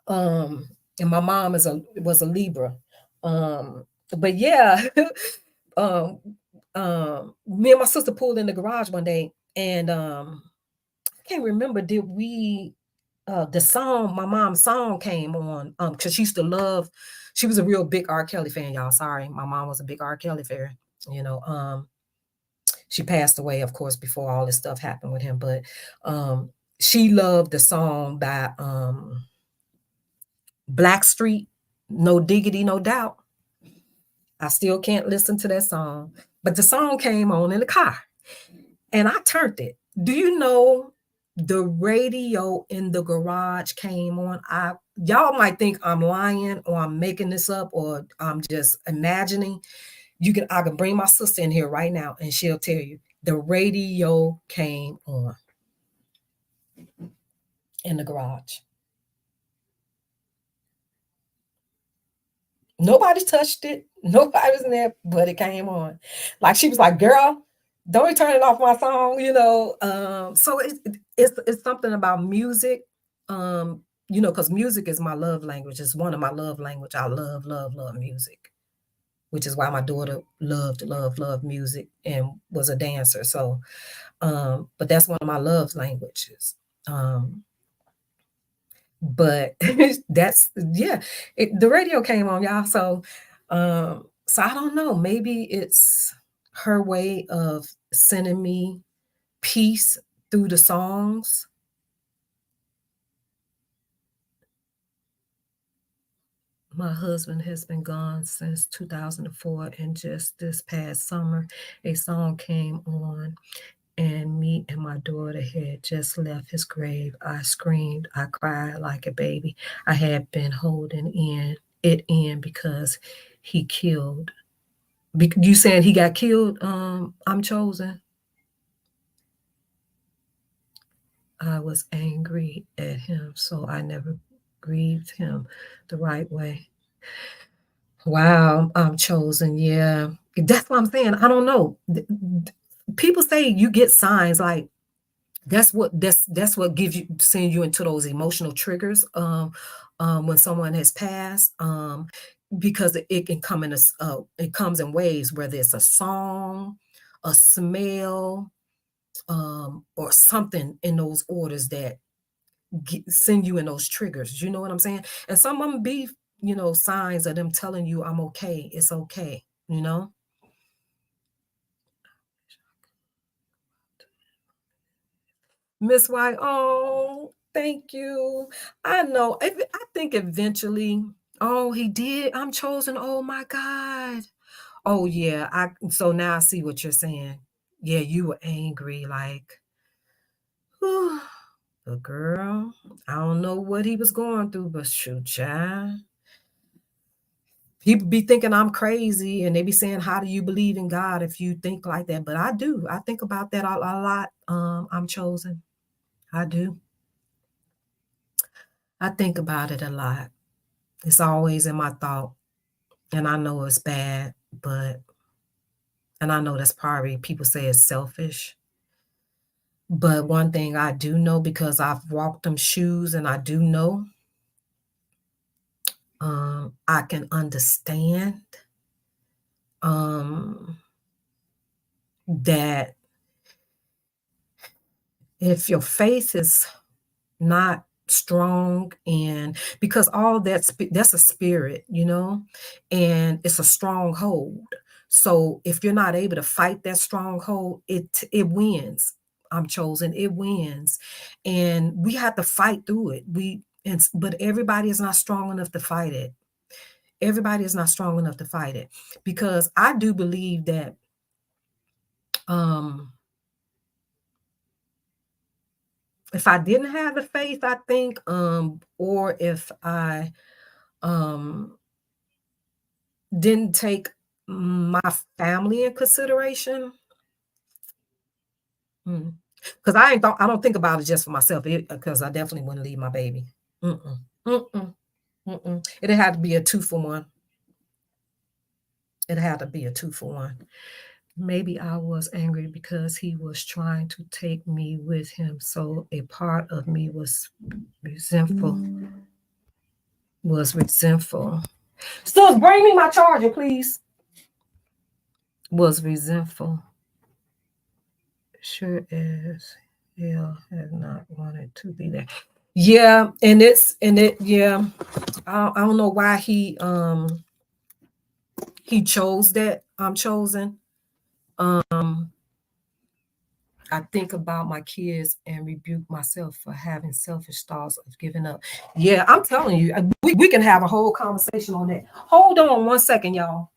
Um, and my mom was a Libra. But yeah, um, me and my sister pulled in the garage one day, and, I can't remember, did we the song, my mom's song came on, because she was a real big R. Kelly fan, y'all. Sorry. My mom was a big R. Kelly fan. You know, she passed away, of course, before all this stuff happened with him, but she loved the song by Blackstreet, No Diggity, No Doubt. I still can't listen to that song, but the song came on in the car and I turned it. Do you know the radio in the garage came on? Y'all might think I'm lying or I'm making this up or I'm just imagining. I can bring my sister in here right now and she'll tell you the radio came on in the garage. Nobody touched it. Nobody was in there, but it came on. Like she was like, "Girl, don't be turning off my song," you know. So it's something about music, because music is my love language. It's one of my love language. I love, love, love music, which is why my daughter loved music and was a dancer. So, but that's one of my love languages. Um, but that's yeah, the radio came on, y'all. So I don't know. Maybe it's her way of sending me peace through the songs. My husband has been gone since 2004, and just this past summer, a song came on, and me and my daughter had just left his grave. I screamed, I cried like a baby. I had been holding in because he killed. You saying he got killed? I'm chosen. I was angry at him, so I never grieved him the right way. Wow, I'm chosen. Yeah, that's what I'm saying. I don't know. People say you get signs like that's what gives you send you into those emotional triggers when someone has passed because it can come it comes in waves, whether it's a song, a smell, or something in those orders that send you in those triggers. You know what I'm saying? And some of them be signs of them telling you I'm okay, it's okay, you know. Miss White, oh, thank you. I know. I think eventually, oh, he did. I'm chosen. Oh my God. Oh yeah. So now I see what you're saying. Yeah, you were angry, like, whew, the girl. I don't know what he was going through, but shoot, child. People be thinking I'm crazy and they be saying, how do you believe in God if you think like that? But I do. I think about that a lot. I'm chosen. I do. I think about it a lot. It's always in my thought, and I know it's bad, and I know that's probably people say it's selfish. But one thing I do know because I've walked them shoes and I do know, I can understand um, that if your faith is not strong and because all that's a spirit, and it's a stronghold. So if you're not able to fight that stronghold, it wins. I'm chosen, it wins. And we have to fight through it. But everybody is not strong enough to fight it. Everybody is not strong enough to fight it because I do believe that um if I didn't have the faith, I think, or if I um, didn't take my family in consideration, Mm. Because I don't think about it just for myself. Because I definitely wouldn't leave my baby. Mm-mm. Mm-mm. Mm-mm. It had to be a 2 for 1. It had to be a 2 for 1. Maybe I was angry because he was trying to take me with him. So a part of me resentful. Was resentful. Sus, bring me my charger, please. Was resentful. Sure as hell has not wanted to be there. Yeah, yeah. I don't know why he chose that. I'm chosen. Um, I think about my kids and rebuke myself for having selfish thoughts of giving up. Yeah, I'm telling you, we can have a whole conversation on that. Hold on 1 second, y'all.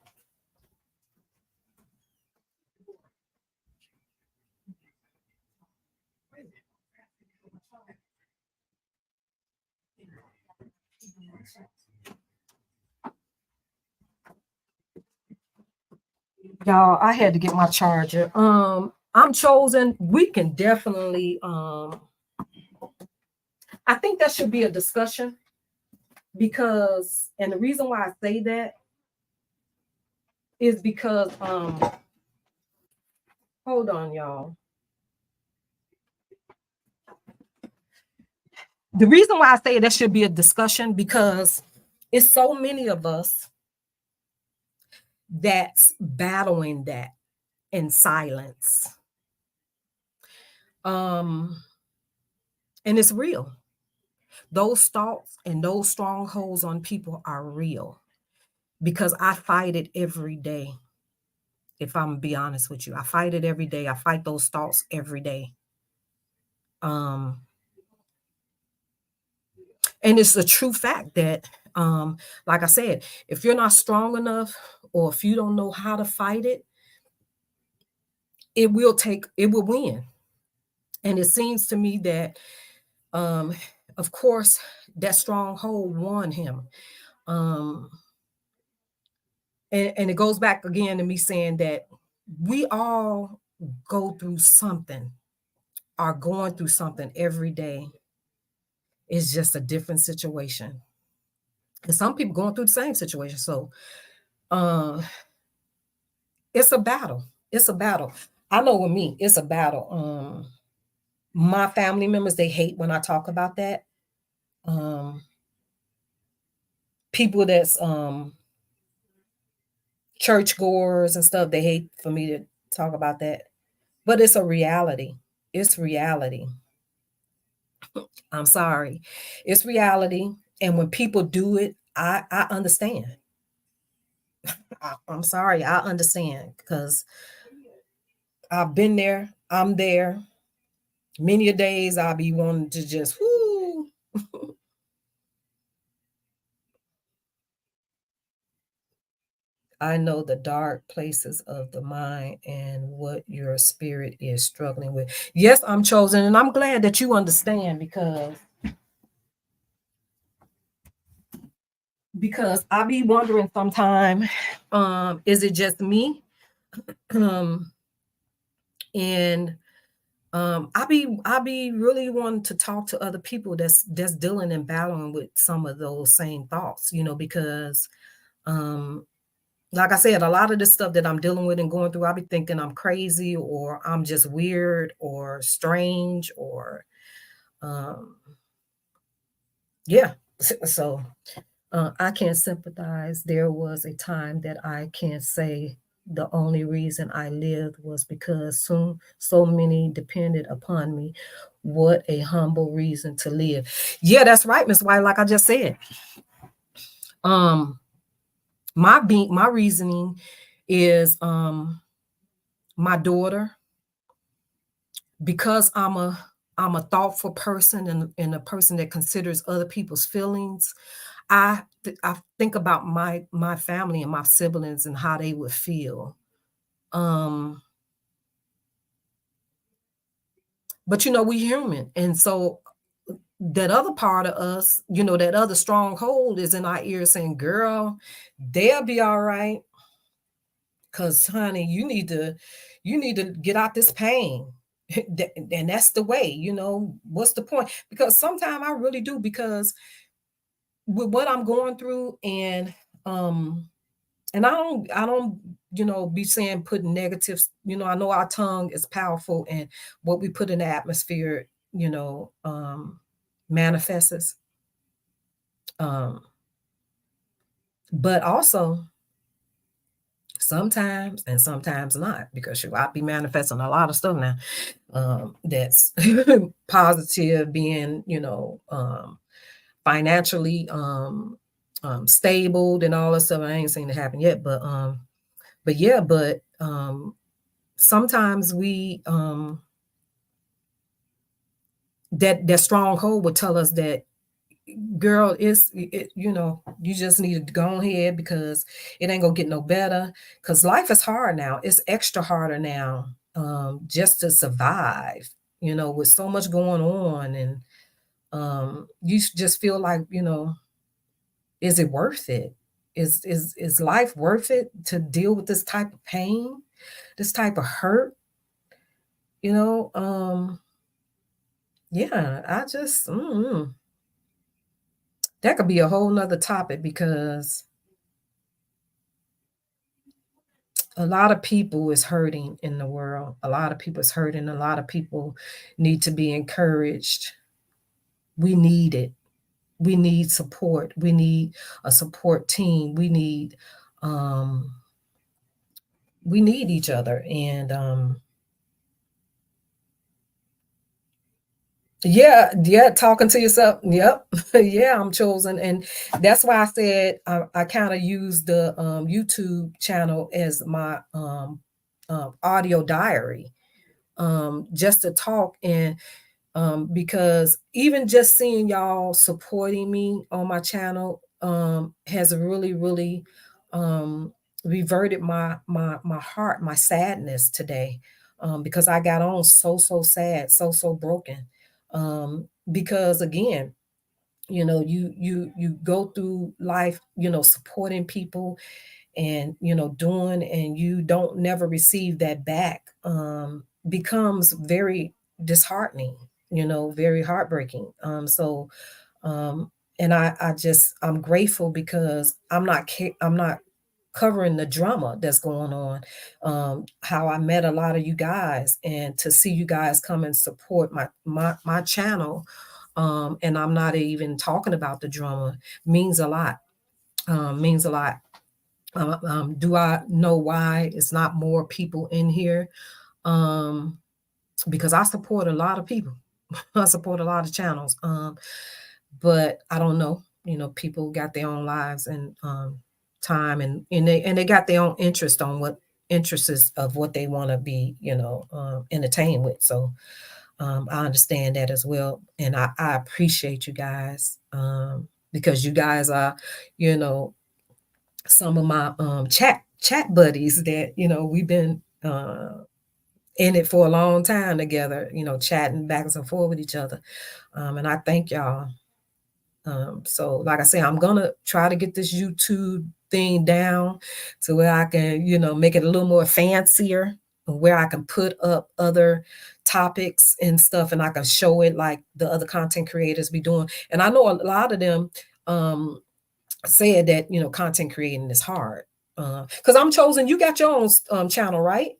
Y'all, I had to get my charger. I'm chosen. We can definitely I think that should be a discussion because and the reason why I say that is because hold on, y'all. The reason why I say that should be a discussion because it's so many of us that's battling that in silence. Um, and it's real. Those thoughts and those strongholds on people are real because I fight it every day. If I'm be honest with you, I fight it every day. I fight those thoughts every day. Um, and it's a true fact that, like I said, if you're not strong enough or if you don't know how to fight it, it will win. And it seems to me that, um, of course, that stronghold won him. Um, and it goes back again to me saying that we all go through something, are going through something every day. It's just a different situation. And some people going through the same situation. So uh, it's a battle. It's a battle. I know with me, it's a battle. My family members, they hate when I talk about that. Um, people that's churchgoers and stuff, they hate for me to talk about that. But it's a reality. It's reality. I'm sorry. It's reality. And when people do it, I understand. I'm sorry, I understand because I've been there. I'm there. Many a days I'll be wanting to just whoo. I know the dark places of the mind and what your spirit is struggling with. Yes, I'm chosen, and I'm glad that you understand because I be wondering sometime, is it just me? Um, and I be really wanting to talk to other people that's dealing and battling with some of those same thoughts, because um like I said, a lot of the stuff that I'm dealing with and going through, I be thinking I'm crazy or I'm just weird or strange or um yeah. So I can sympathize. There was a time that I can say the only reason I lived was because so many depended upon me. What a humble reason to live. Yeah, that's right, Miss White. Like I just said, um, my reasoning is my daughter because I'm a thoughtful person and a person that considers other people's feelings. I think about my family and my siblings and how they would feel. Um, but we human, and so that other part of us, that other stronghold is in our ear saying, "Girl, they'll be all right." Cause honey, you need to get out this pain. And that's the way, what's the point? Because sometimes I really do, because with what I'm going through, um and I don't be saying putting negatives, I know our tongue is powerful, and what we put in the atmosphere, manifests. Um, but also sometimes and sometimes not, because I be manifesting a lot of stuff now, that's positive, being, financially stable and all that stuff. I ain't seen it happen yet, but yeah, but sometimes we that stronghold would tell us that, girl, you just need to go ahead, because it ain't gonna get no better, because life is hard now. It's extra harder now, just to survive, with so much going on. And you just feel like, is it worth it? Is life worth it, to deal with this type of pain, this type of hurt? You know, yeah, that could be a whole nother topic, because a lot of people is hurting in the world. A lot of people is hurting. A lot of people need to be encouraged. We need it. We need support. We need a support team. Um we need each other. And yeah, yeah, talking to yourself. Yep. Yeah, I'm chosen. And that's why I said I kind of use the YouTube channel as my audio diary, just to talk. And because even just seeing y'all supporting me on my channel has really, really reverted my heart, my sadness today, because I got on so sad, so broken, because again, you go through life, supporting people, and doing, and you don't never receive that back, becomes very disheartening, very heartbreaking. So um and I'm grateful, because I'm not covering the drama that's going on. How I met a lot of you guys, and to see you guys come and support my channel, and I'm not even talking about the drama, means a lot. Means a lot. Do I know why it's not more people in here? Um, because I support a lot of people. I support a lot of channels. But I don't know. People got their own lives, and time, and they got their own interest, on what interests of what they want to be, entertained with. So I understand that as well, and I appreciate you guys, because you guys are, you know, some of my chat buddies that we've been in it for a long time together, chatting back and forth with each other. And I thank y'all. So like I say, I'm gonna try to get this YouTube thing down to where I can, make it a little more fancier, where I can put up other topics and stuff, and I can show it like the other content creators be doing. And I know a lot of them said that, content creating is hard. Because I'm chosen, you got your own channel, right?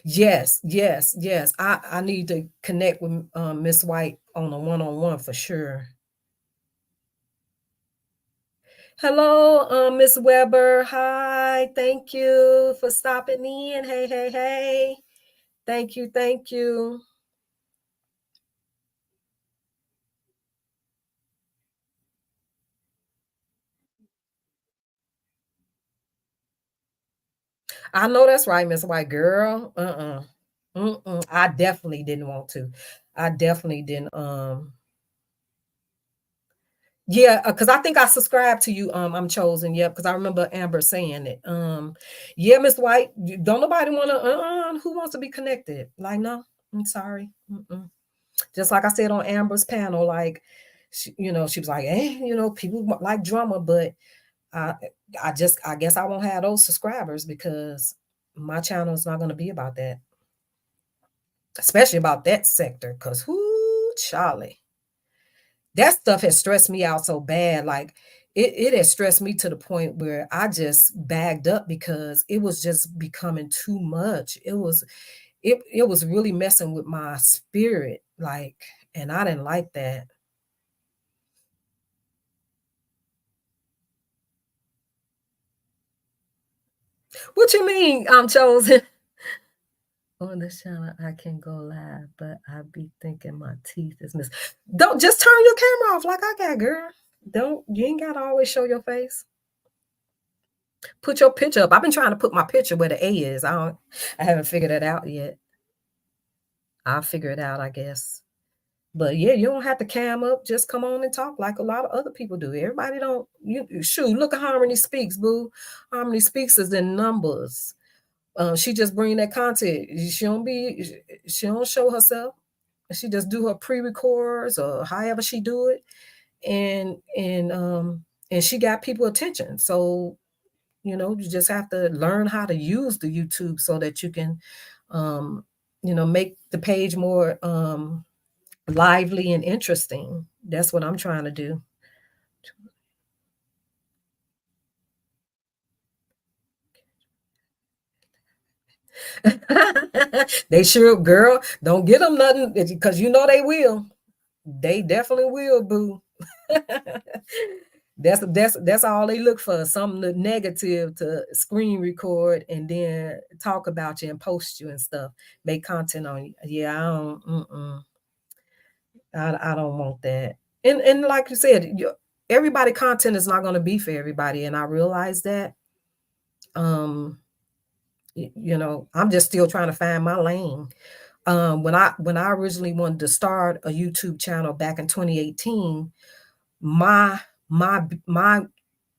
Yes, yes, yes. I need to connect with Miss White on a one-on-one for sure. Hello, Miss Weber. Hi, thank you for stopping in. Hey, hey, hey. Thank you, thank you. I know that's right, Miss White girl. I definitely didn't want to. I definitely didn't. Yeah, because I think I subscribed to you. I'm chosen. Yep, because I remember Amber saying it. Yeah, Miss White, don't nobody want to. Who wants to be connected? Like, no, I'm sorry. Just like I said on Amber's panel, like she was like, people like drama, but I I guess I won't have those subscribers because my channel is not going to be about that, especially about that sector. Cause whoo, Charlie, that stuff has stressed me out so bad. Like it has stressed me to the point where I just bagged up because it was just becoming too much. It was really messing with my spirit, like, and I didn't like that. What you mean I'm chosen? On the channel, I can go live, but I be thinking my teeth is missing. Don't just turn your camera off like I got, girl. Don't you ain't gotta always show your face. Put your picture up. I've been trying to put my picture where the A is. I haven't figured it out yet. I'll figure it out, I guess. But yeah, you don't have to cam up. Just come on and talk like a lot of other people do. Everybody don't shoot. Look at Harmony Speaks, boo. Harmony Speaks is in numbers. She just bring that content. She don't show herself. She just do her pre-records or however she do it, and she got people attention. So you just have to learn how to use the YouTube so that you can, make the page more lively and interesting. That's what I'm trying to do. They sure, girl, don't get them nothing because they will. They definitely will, boo. That's all they look for, something negative to screen record and then talk about you and post you and stuff, make content on you. Yeah, I don't want that. And like you said, everybody content is not going to be for everybody, and I realize that. Um, I'm just still trying to find my lane. When I originally wanted to start a YouTube channel back in 2018, my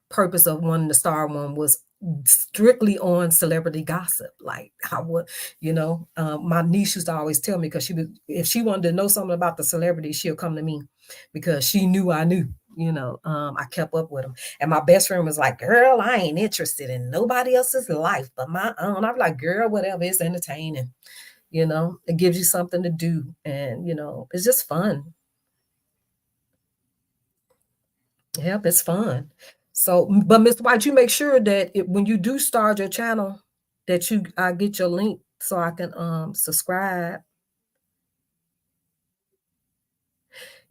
purpose of wanting to start one was strictly on celebrity gossip. Like I would, my niece used to always tell me, because if she wanted to know something about the celebrity, she'll come to me because she knew I knew. I kept up with them. And my best friend was like, "Girl, I ain't interested in nobody else's life but my own." I'm like, "Girl, whatever, it's entertaining. It gives you something to do, and it's just fun." Yep, it's fun. So, but Miss White, you make sure that when you do start your channel, that I get your link so I can subscribe.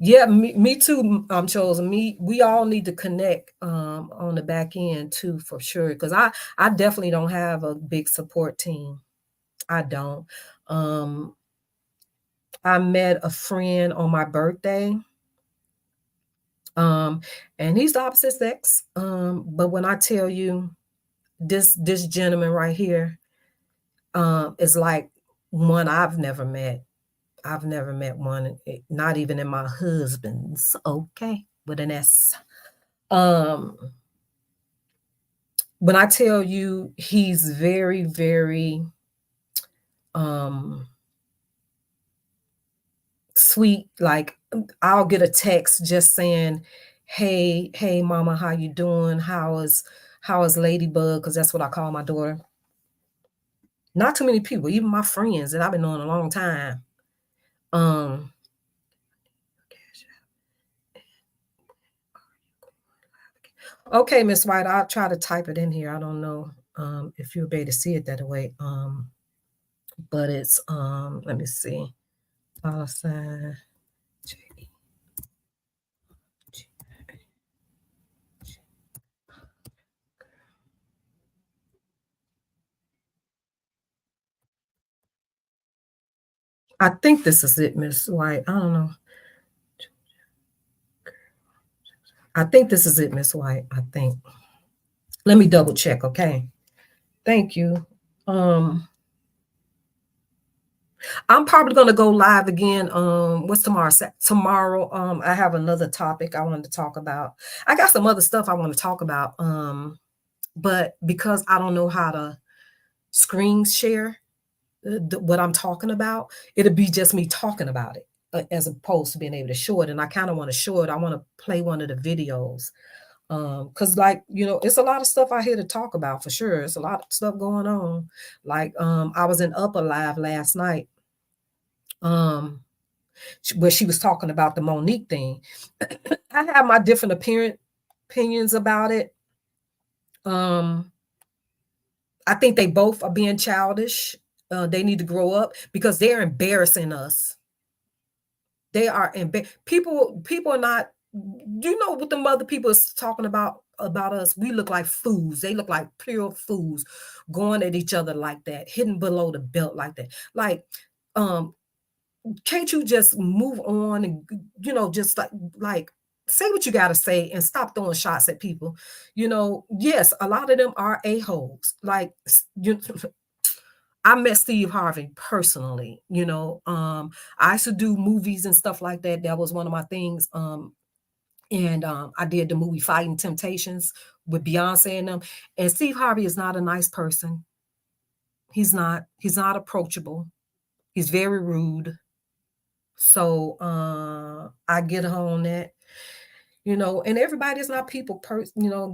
Yeah, me too. Chosen. We all need to connect on the back end too, for sure. Because I definitely don't have a big support team. I don't. Um, I met a friend on my birthday. Um, and he's the opposite sex. But when I tell you, this gentleman right here is like one I've never met. I've never met one, not even in my husband's, okay, with an S. Um, when I tell you he's very, very um sweet, like I'll get a text just saying, hey mama, how you doing? How is Ladybug? Because that's what I call my daughter. Not too many people, even my friends that I've been knowing a long time. Um, okay, Miss White, I'll try to type it in here. I don't know if you'll be able to see it that way. But it's let me see. Sign. I think this is it, Miss White. I don't know. I think this is it, Miss White. I think. Let me double check, okay? Thank you. I'm probably gonna go live again. What's tomorrow? Tomorrow, I have another topic I wanted to talk about. I got some other stuff I want to talk about. But because I don't know how to screen share what I'm talking about, it'll be just me talking about it. as opposed to being able to show it. And I kind of want to show it. I want to play one of the videos. Because like, it's a lot of stuff out here to talk about for sure. It's a lot of stuff going on. Like, I was in Upper Live last night, where she was talking about the Monique thing. I have my different opinions about it. I think they both are being childish. They need to grow up because they're embarrassing us. They are people are not, what the mother people is talking about us. We look like fools. They look like pure fools going at each other like that, hidden below the belt like that. Like, can't you just move on and just like say what you got to say and stop throwing shots at people? Yes, a lot of them are a-holes. Like, I met Steve Harvey personally. I used to do movies and stuff like that. That was one of my things. And I did the movie Fighting Temptations with Beyonce and them. And Steve Harvey is not a nice person. He's not approachable. He's very rude. So I get her on that. And everybody's not people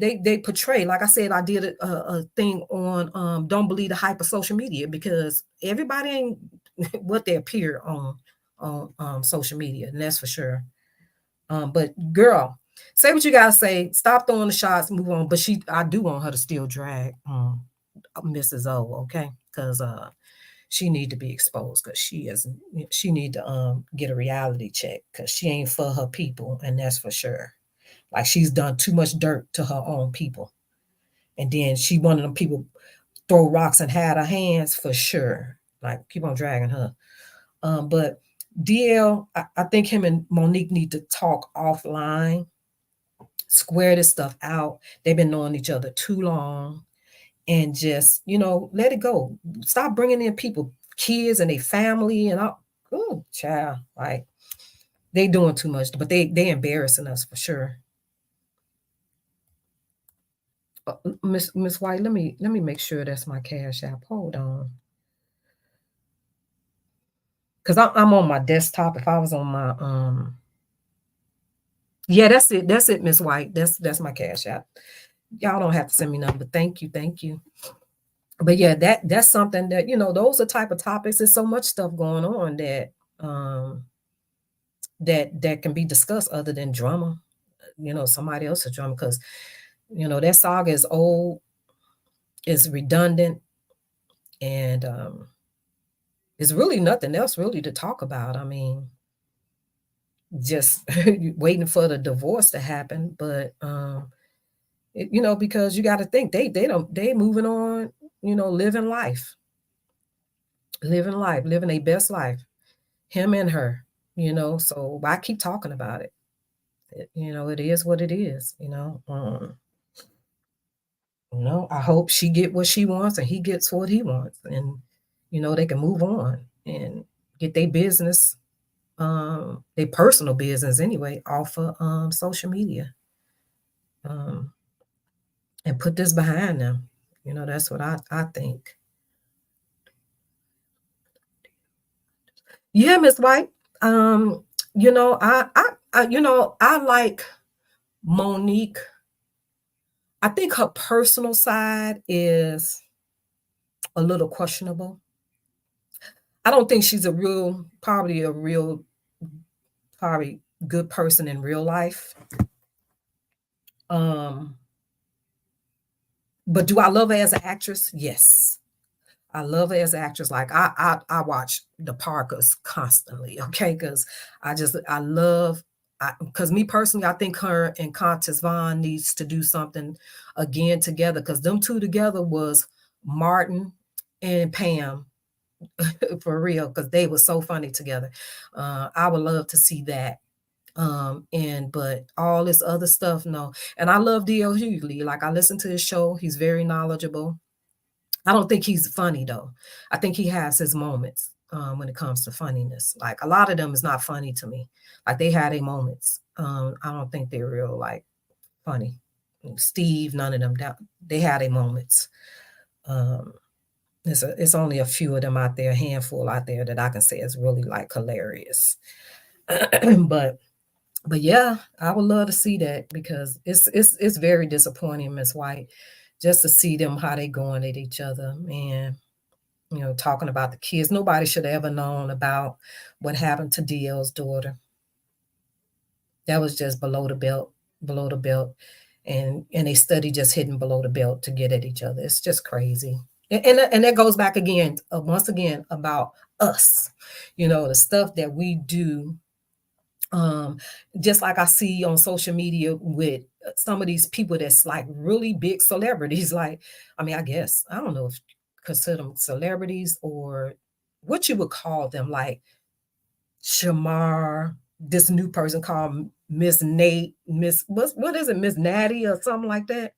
they portray, like I said, I did a thing on don't believe the hype of social media, because everybody ain't what they appear on social media, and that's for sure. But girl, say what you gotta say, stop throwing the shots, move on. But I do want her to still drag Mrs. O, okay? Because she need to be exposed, because she need to get a reality check, because she ain't for her people, and that's for sure. Like, she's done too much dirt to her own people. And then she one of them people throw rocks and hide her hands for sure. Like, keep on dragging her. But DL, I think him and Monique need to talk offline, square this stuff out. They've been knowing each other too long, and just, let it go. Stop bringing in people, kids and their family and all. Oh, child, like, they doing too much, but they embarrassing us for sure. Miss White, let me make sure that's my Cash App. Hold on. Because I'm on my desktop. If I was on my yeah, that's it, Miss White. That's my Cash App. Y'all don't have to send me nothing, but thank you. But yeah, that's something that, those are type of topics. There's so much stuff going on that that can be discussed other than drama. Somebody else's drama, because that saga is old, is redundant, and there's really nothing else really to talk about. I mean, just waiting for the divorce to happen. But because you got to think they moving on, living life, living their best life, him and her. So why keep talking about it? It is what it is. I hope she get what she wants and he gets what he wants, and they can move on and get their business, their personal business anyway, off of social media, and put this behind them. That's what I think. Yeah, Miss White. I like Monique. I think her personal side is a little questionable. I don't think she's probably good person in real life. But do I love her as an actress? Yes. I love her as an actress. Like, I watch the Parkers constantly, okay? Because because me personally, I think her and Countess Vaughn needs to do something again together, because them two together was Martin and Pam for real, because they were so funny together. I would love to see that. But all this other stuff, no. And I love D.L. Hughley. Like, I listen to his show. He's very knowledgeable. I don't think he's funny though. I think he has his moments when it comes to funniness. Like, a lot of them is not funny to me. Like, they had their moments. I don't think they're real like funny. Steve, none of them. They had their moments. It's only a few of them out there, a handful out there that I can say is really like hilarious. but but yeah, I would love to see that because it's very disappointing, Miss White, just to see them how they going at each other and talking about the kids. Nobody should have ever known about what happened to DL's daughter. That was just below the belt, and they study just hitting below the belt to get at each other. It's just crazy, and that goes back again, once again about us, the stuff that we do. Um, just like I see on social media with some of these people that's like really big celebrities. Like, I mean, I guess I don't know if consider them celebrities or what you would call them, like Shamar, this new person called Miss Nate, what is it, Miss Natty or something like that?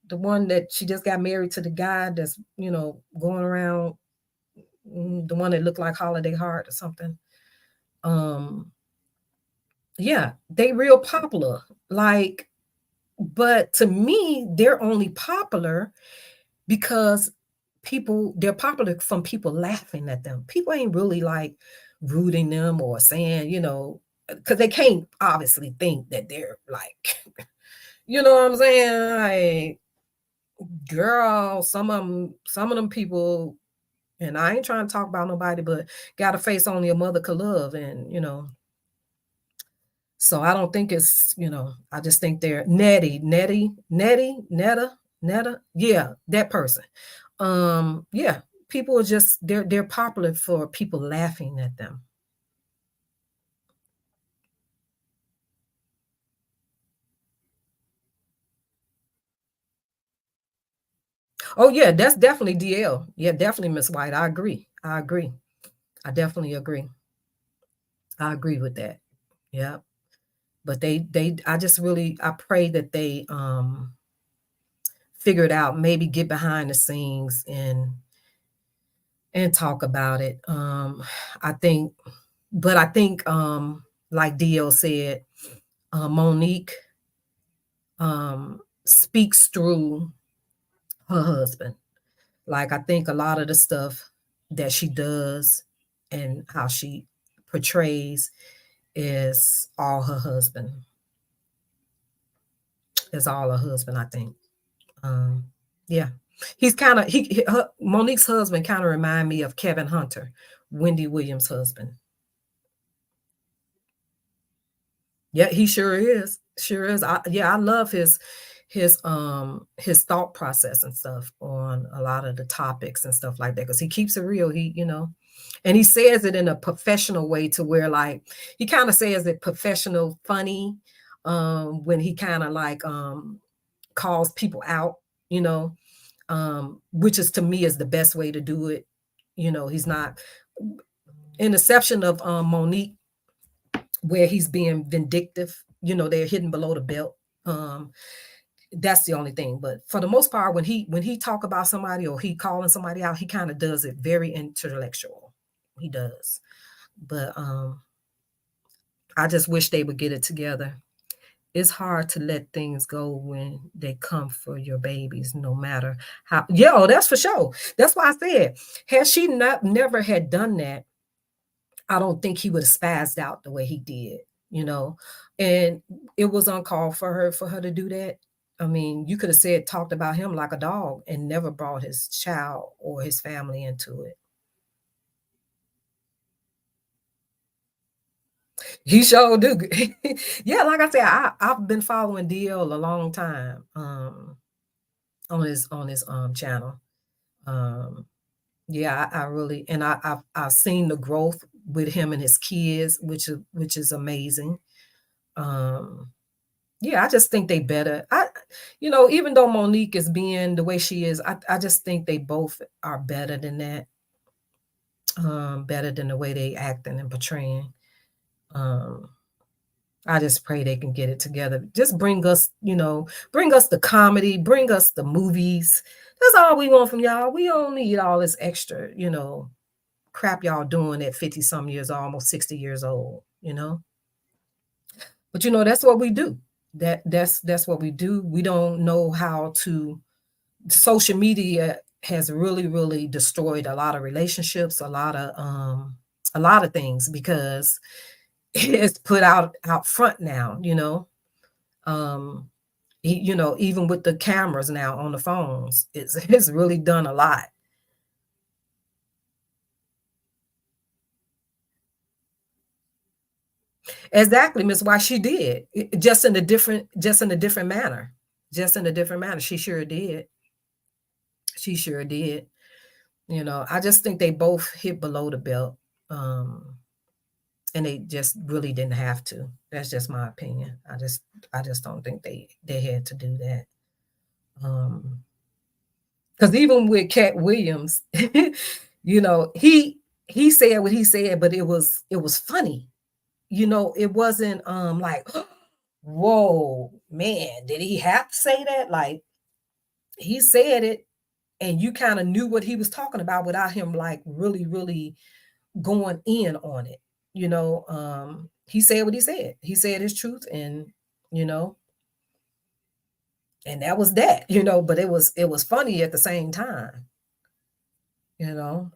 The one that she just got married to the guy that's, going around, the one that looked like Holiday Heart or something. Um, yeah, they real popular. Like, but to me, they're only popular because they're popular from people laughing at them. People ain't really like rooting them or saying, because they can't obviously think that they're like, you know what I'm saying? Like, girl, some of them people, and I ain't trying to talk about nobody, but got a face only a mother could love, and so I don't think I just think they're Netta, yeah, that person. Yeah, people are just they're popular for people laughing at them. Oh yeah, that's definitely DL. Yeah, definitely Miss White. I agree. I agree. I definitely agree. I agree with that. Yeah. But I just really I pray that they figure it out, maybe get behind the scenes and talk about it. I think but I think like DL said, Monique speaks through her husband. Like I think a lot of the stuff that she does and how she portrays is all her husband. Is all her husband, I think. Um, yeah. He's kind of Monique's husband kind of remind me of Kevin Hunter, Wendy Williams' husband. Yeah, he sure is. Sure is. I love his thought process and stuff on a lot of the topics and stuff like that because he keeps it real. And he says it in a professional way to where like he kind of says it professional funny when he kind of like calls people out, you know, which is to me is the best way to do it. He's not in the exception of Monique where he's being vindictive, they're hidden below the belt. Um, that's the only thing. But for the most part, when he talk about somebody or he calling somebody out, he kind of does it very intellectual. He does. But I just wish they would get it together. It's hard to let things go when they come for your babies, no matter how. Yeah, oh, that's for sure. That's why I said, had she not never had done that, I don't think he would have spazzed out the way he did, you know. And it was uncalled for her to do that. I mean, you could have said talked about him like a dog and never brought his child or his family into it. He sure do. Yeah, like I said, I've been following DL a long time on his channel. Um yeah, I really and I've seen the growth with him and his kids, which is amazing. Um Yeah, I just think they better. Even though Monique is being the way she is, I just think they both are better than that. Better than the way they acting and portraying. Um, I just pray they can get it together. Just bring us the comedy, bring us the movies. That's all we want from y'all. We don't need all this extra, crap y'all doing at 50 some years, almost 60 years old. But that's what we do. That's what we do. We don't know how to social media has really, really destroyed a lot of relationships, a lot of things because it's put out front now, you know. Um, you know, even with the cameras now on the phones, it's really done a lot. Exactly, Miss White, she did. Just in a different manner. Just in a different manner. She sure did. She sure did. You know, I just think they both hit below the belt. Um, and they just really didn't have to. That's just my opinion. I just don't think they had to do that. Because even with Cat Williams, you know, he said what he said, but it was funny. You know, it wasn't like, whoa, man, did he have to say that? Like he said it, and you kind of knew what he was talking about without him like really, really going in on it. You know, he said what he said. He said his truth, and you know, and that was that. You know, but it was funny at the same time. You know,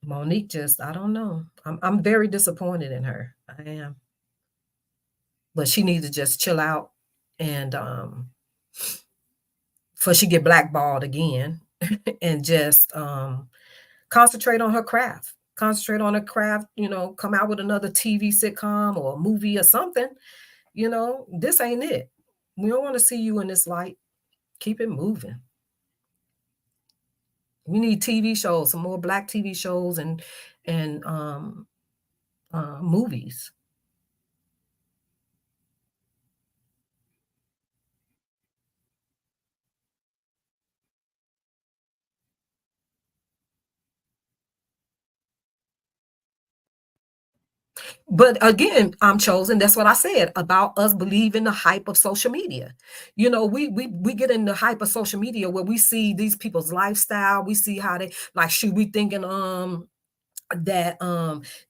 Monique just, I don't know. I'm very disappointed in her. I am. But she needs to just chill out and before she get blackballed again and just concentrate on her craft. Concentrate on her craft, you know, come out with another TV sitcom or a movie or something. You know, this ain't it. We don't want to see you in this light. Keep it moving. We need TV shows, some more black TV shows and movies. But again, I'm chosen. That's what I said about us believing the hype of social media. You know, we get in the hype of social media where we see these people's lifestyle. We see how they like. Should we thinking that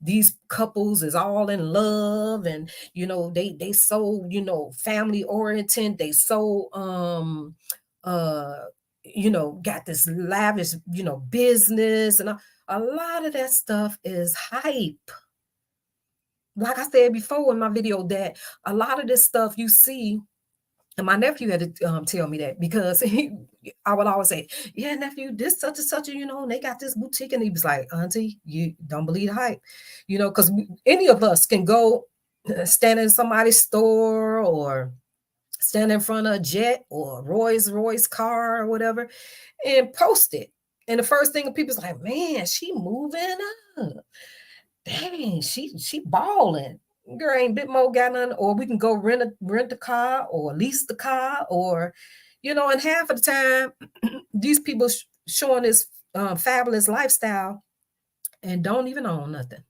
these couples is all in love and you know they so you know family oriented. They so uh you know got this lavish you know business and a lot of that stuff is hype. Like I said before in my video, that a lot of this stuff you see, and my nephew had to tell me that because I would always say, "Yeah, nephew, this such and such, you know, and they got this boutique," and he was like, "Auntie, you don't believe the hype, you know, because any of us can go stand in somebody's store or stand in front of a jet or Rolls Royce car or whatever, and post it." And the first thing people's like, "Man, she moving up. Dang, she balling. Girl ain't bit more got none, or we can go rent a car or lease the car, or you know, and half of the time, these people showing this fabulous lifestyle and don't even own nothing.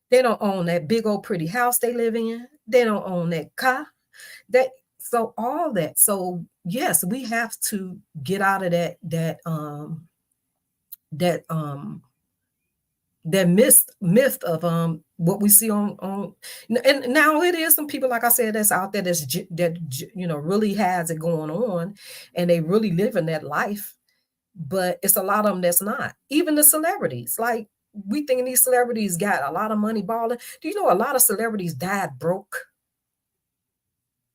They don't own that big old pretty house they live in. They don't own that car. That so all that. So yes, we have to get out of that that myth of what we see on and now it is some people like I said that's out there you know really has it going on and they really live in that life, but it's a lot of them that's not. Even the celebrities, like we thinking these celebrities got a lot of money balling. Do you know a lot of celebrities died broke?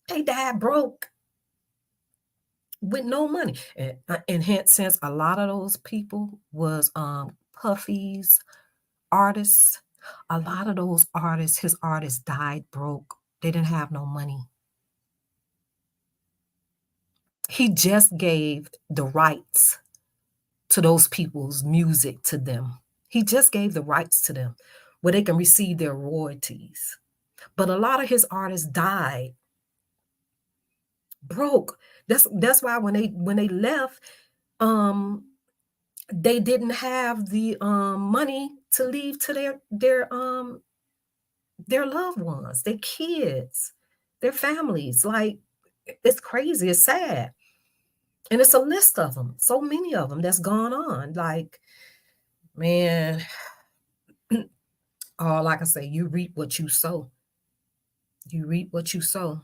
They died broke with no money, and hence since a lot of those people was Puffy's artists, a lot of those artists, his artists died broke. They didn't have no money. He just gave the rights to those people's music to them. He just gave the rights to them where they can receive their royalties. But a lot of his artists died broke. That's why when they left, um, they didn't have the money to leave to their loved ones, their kids, their families. Like it's crazy, it's sad. And it's a list of them, so many of them that's gone on. Like, man, all I can say, you reap what you sow. You reap what you sow.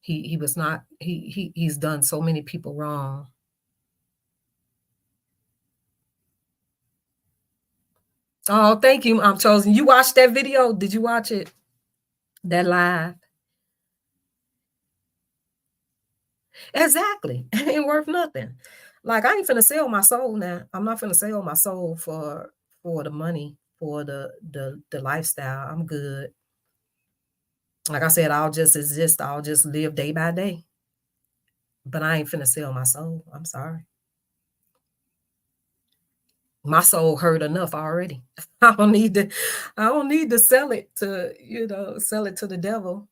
He was not he's done so many people wrong. Oh, thank you, I'm chosen. You watched that video? Did you watch it? That live. Exactly. Ain't worth nothing. Like, I ain't finna sell my soul now. I'm not finna sell my soul for the money, for the lifestyle. I'm good. Like I said, I'll just exist. I'll just live day by day. But I ain't finna sell my soul. I'm sorry. My soul hurt enough already. I don't need to I don't need to sell it to, sell it to the devil.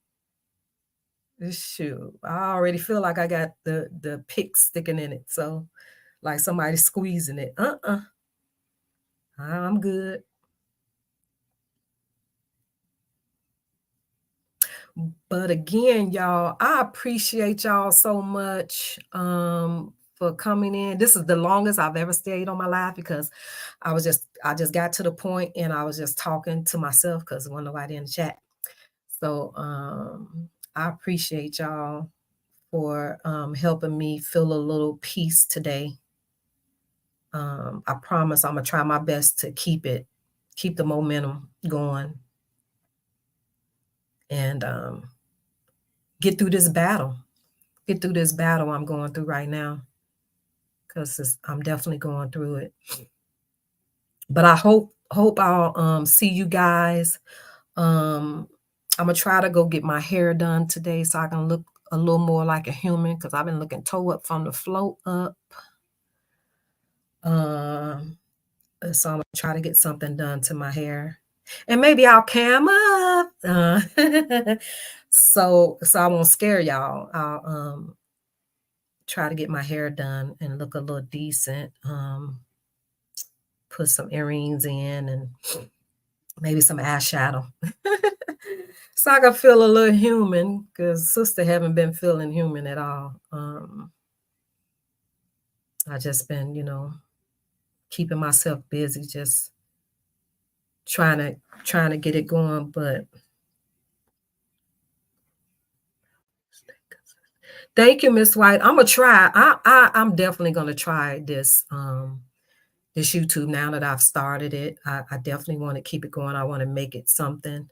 Shoot. I already feel like I got the pick sticking in it. So like somebody squeezing it. I'm good. But again, y'all, I appreciate y'all so much for coming in. This is the longest I've ever stayed on my live because I just got to the point and I was just talking to myself because there wasn't nobody in the chat. So I appreciate y'all for helping me feel a little peace today. I promise I'm gonna try my best to keep the momentum going and get through this battle. Get through this battle I'm going through right now because I'm definitely going through it. But I hope I'll see you guys. I'm gonna try to go get my hair done today so I can look a little more like a human because I've been looking toe up from the float up. So I'm gonna try to get something done to my hair, and maybe I'll cam up. So I won't scare y'all. I'll try to get my hair done and look a little decent. Put some earrings in and maybe some eyeshadow. So I can feel a little human because sister haven't been feeling human at all. I just been, keeping myself busy, just trying to get it going. But thank you, Miss White. I'm gonna try. I'm definitely gonna try this YouTube now that I've started it. I definitely want to keep it going. I want to make it something.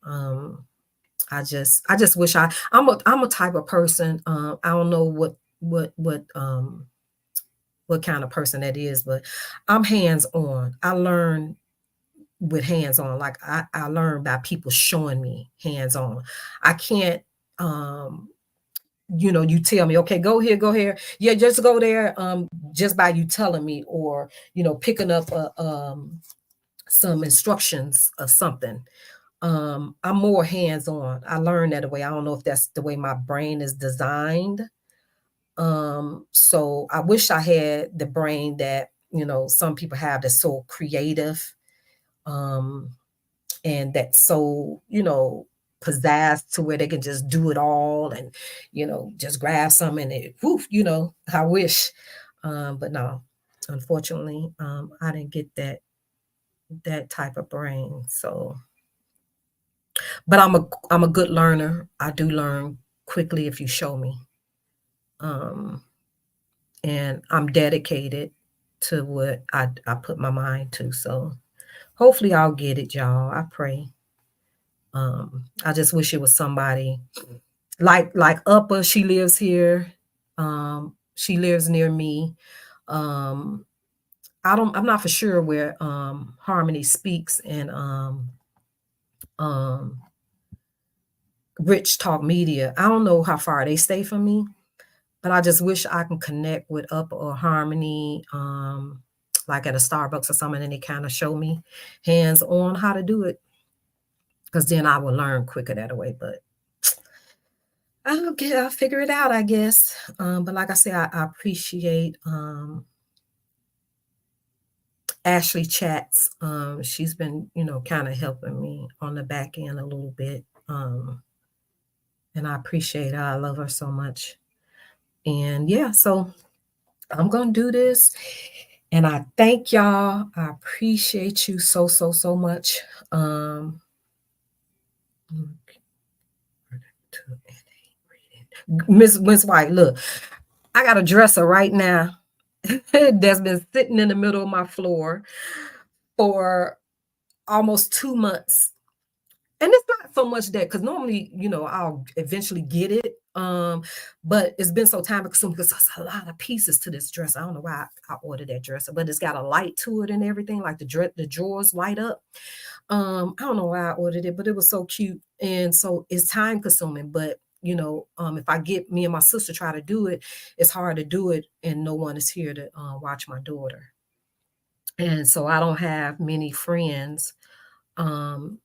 I just wish I'm a type of person. I don't know what kind of person that is, but I'm hands on. I learn with hands on. Like I learn by people showing me hands on. I can't you tell me, okay, go here, go here. Yeah, just go there. Just by you telling me or picking up some instructions or something. I'm more hands-on. I learned that way. I don't know if that's the way my brain is designed. So I wish I had the brain that, some people have that's so creative, um, and that's so, pizzazz to where they can just do it all and, just grab something and it, woof, I wish. But no, unfortunately, I didn't get that type of brain. So but I'm a good learner. I do learn quickly if you show me. Um, and I'm dedicated to what I put my mind to. So hopefully I'll get it, y'all. I pray. I just wish it was somebody like Upper. She lives here. She lives near me. Um, I'm not for sure where Harmony Speaks and um Rich Talk Media. I don't know how far they stay from me, but I just wish I can connect with Up or Harmony, like at a Starbucks or something, and they kind of show me hands on how to do it. Because then I will learn quicker that way. But I'll figure it out, I guess. But like I said, I appreciate Ashley Chats. She's been, kind of helping me on the back end a little bit. And I appreciate her. I love her so much. And yeah, so I'm going to do this. And I thank y'all. I appreciate you so, so, so much. Miss White, look, I got a dresser right now that's been sitting in the middle of my floor for almost 2 months. And it's not so much that because normally, I'll eventually get it. But it's been so time consuming because there's a lot of pieces to this dress. I don't know why I ordered that dress, but it's got a light to it and everything, like the drawers light up. I don't know why I ordered it, but it was so cute. And so it's time consuming. But if I get me and my sister try to do it, it's hard to do it, and no one is here to watch my daughter. And so I don't have many friends um,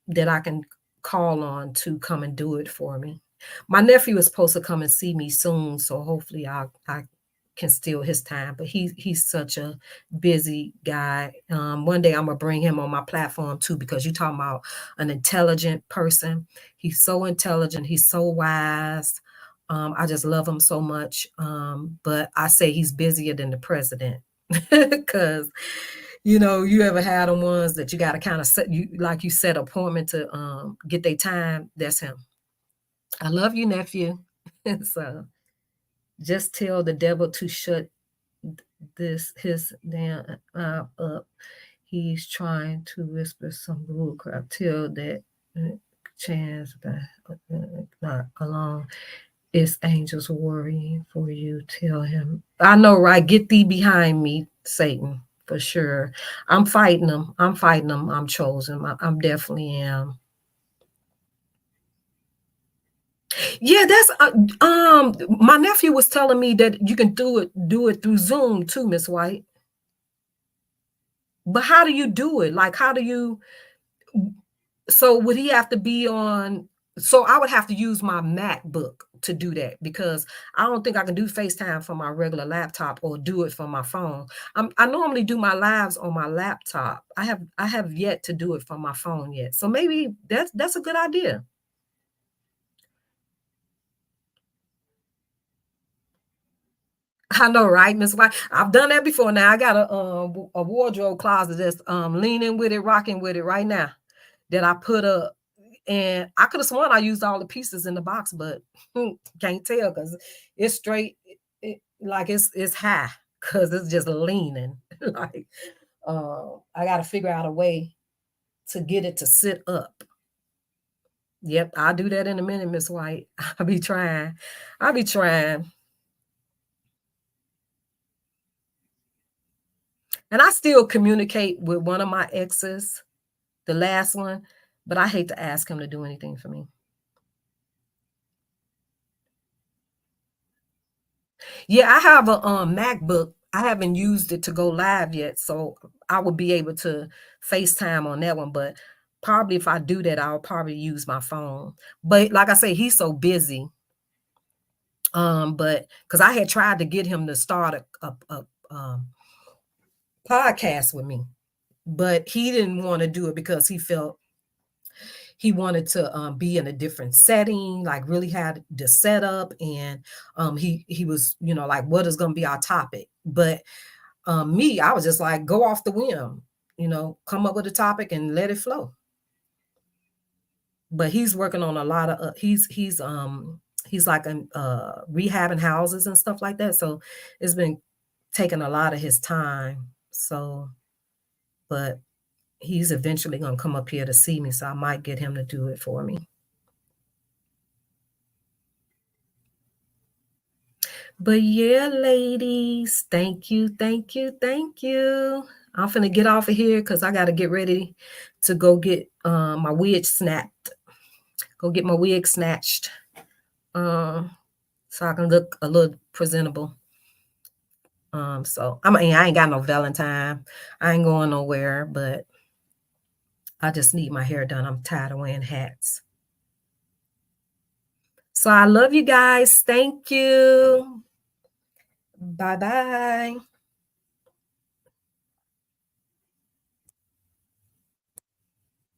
that I can call on to come and do it for me. My nephew is supposed to come and see me soon, so hopefully I can steal his time. But he's such a busy guy. One day I'm gonna bring him on my platform too, because you're talking about an intelligent person. He's so intelligent. He's so wise. I just love him so much. But I say he's busier than the president because you ever had them ones that you got to kind of set like you set appointment to get their time. That's him. I love you, nephew. So just tell the devil to shut his damn up. He's trying to whisper some bull crap. Tell that chance that not alone. It's angels worrying for you. Tell him. I know, right? Get thee behind me, Satan, for sure. I'm fighting them. I'm fighting them. I'm chosen. I'm definitely am. Yeah, that's my nephew was telling me that you can do it through Zoom too, Miss White. But how do you do it? Like, how do you? So would he have to be on? So I would have to use my MacBook to do that because I don't think I can do FaceTime from my regular laptop or do it from my phone. I normally do my lives on my laptop. I have yet to do it from my phone yet. So maybe that's a good idea. I know, right, Miss White? I've done that before. Now I got a wardrobe closet that's leaning with it, rocking with it right now that I put up. And I could have sworn I used all the pieces in the box, but can't tell because it's straight, like it's high because it's just leaning. Like I got to figure out a way to get it to sit up. Yep, I'll do that in a minute, Miss White. I'll be trying. I'll be trying. And I still communicate with one of my exes, the last one, but I hate to ask him to do anything for me. Yeah, I have a MacBook. I haven't used it to go live yet, so I would be able to FaceTime on that one. But probably if I do that, I'll probably use my phone. But like I say, he's so busy. But because I had tried to get him to start a podcast with me, but he didn't want to do it because he felt he wanted to be in a different setting, like really had the setup, and he was, like, what is going to be our topic? But me, I was just like, go off the whim, come up with a topic and let it flow. But he's working on a lot of he's like rehabbing houses and stuff like that. So it's been taking a lot of his time. So, but he's eventually gonna come up here to see me, so I might get him to do it for me. But yeah, ladies, thank you, thank you, thank you. I'm finna get off of here because I gotta get ready to go get my wig snapped. Go get my wig snatched. So I can look a little presentable. So I ain't got no Valentine. I ain't going nowhere, but I just need my hair done. I'm tired of wearing hats. So I love you guys. Thank you. Bye bye.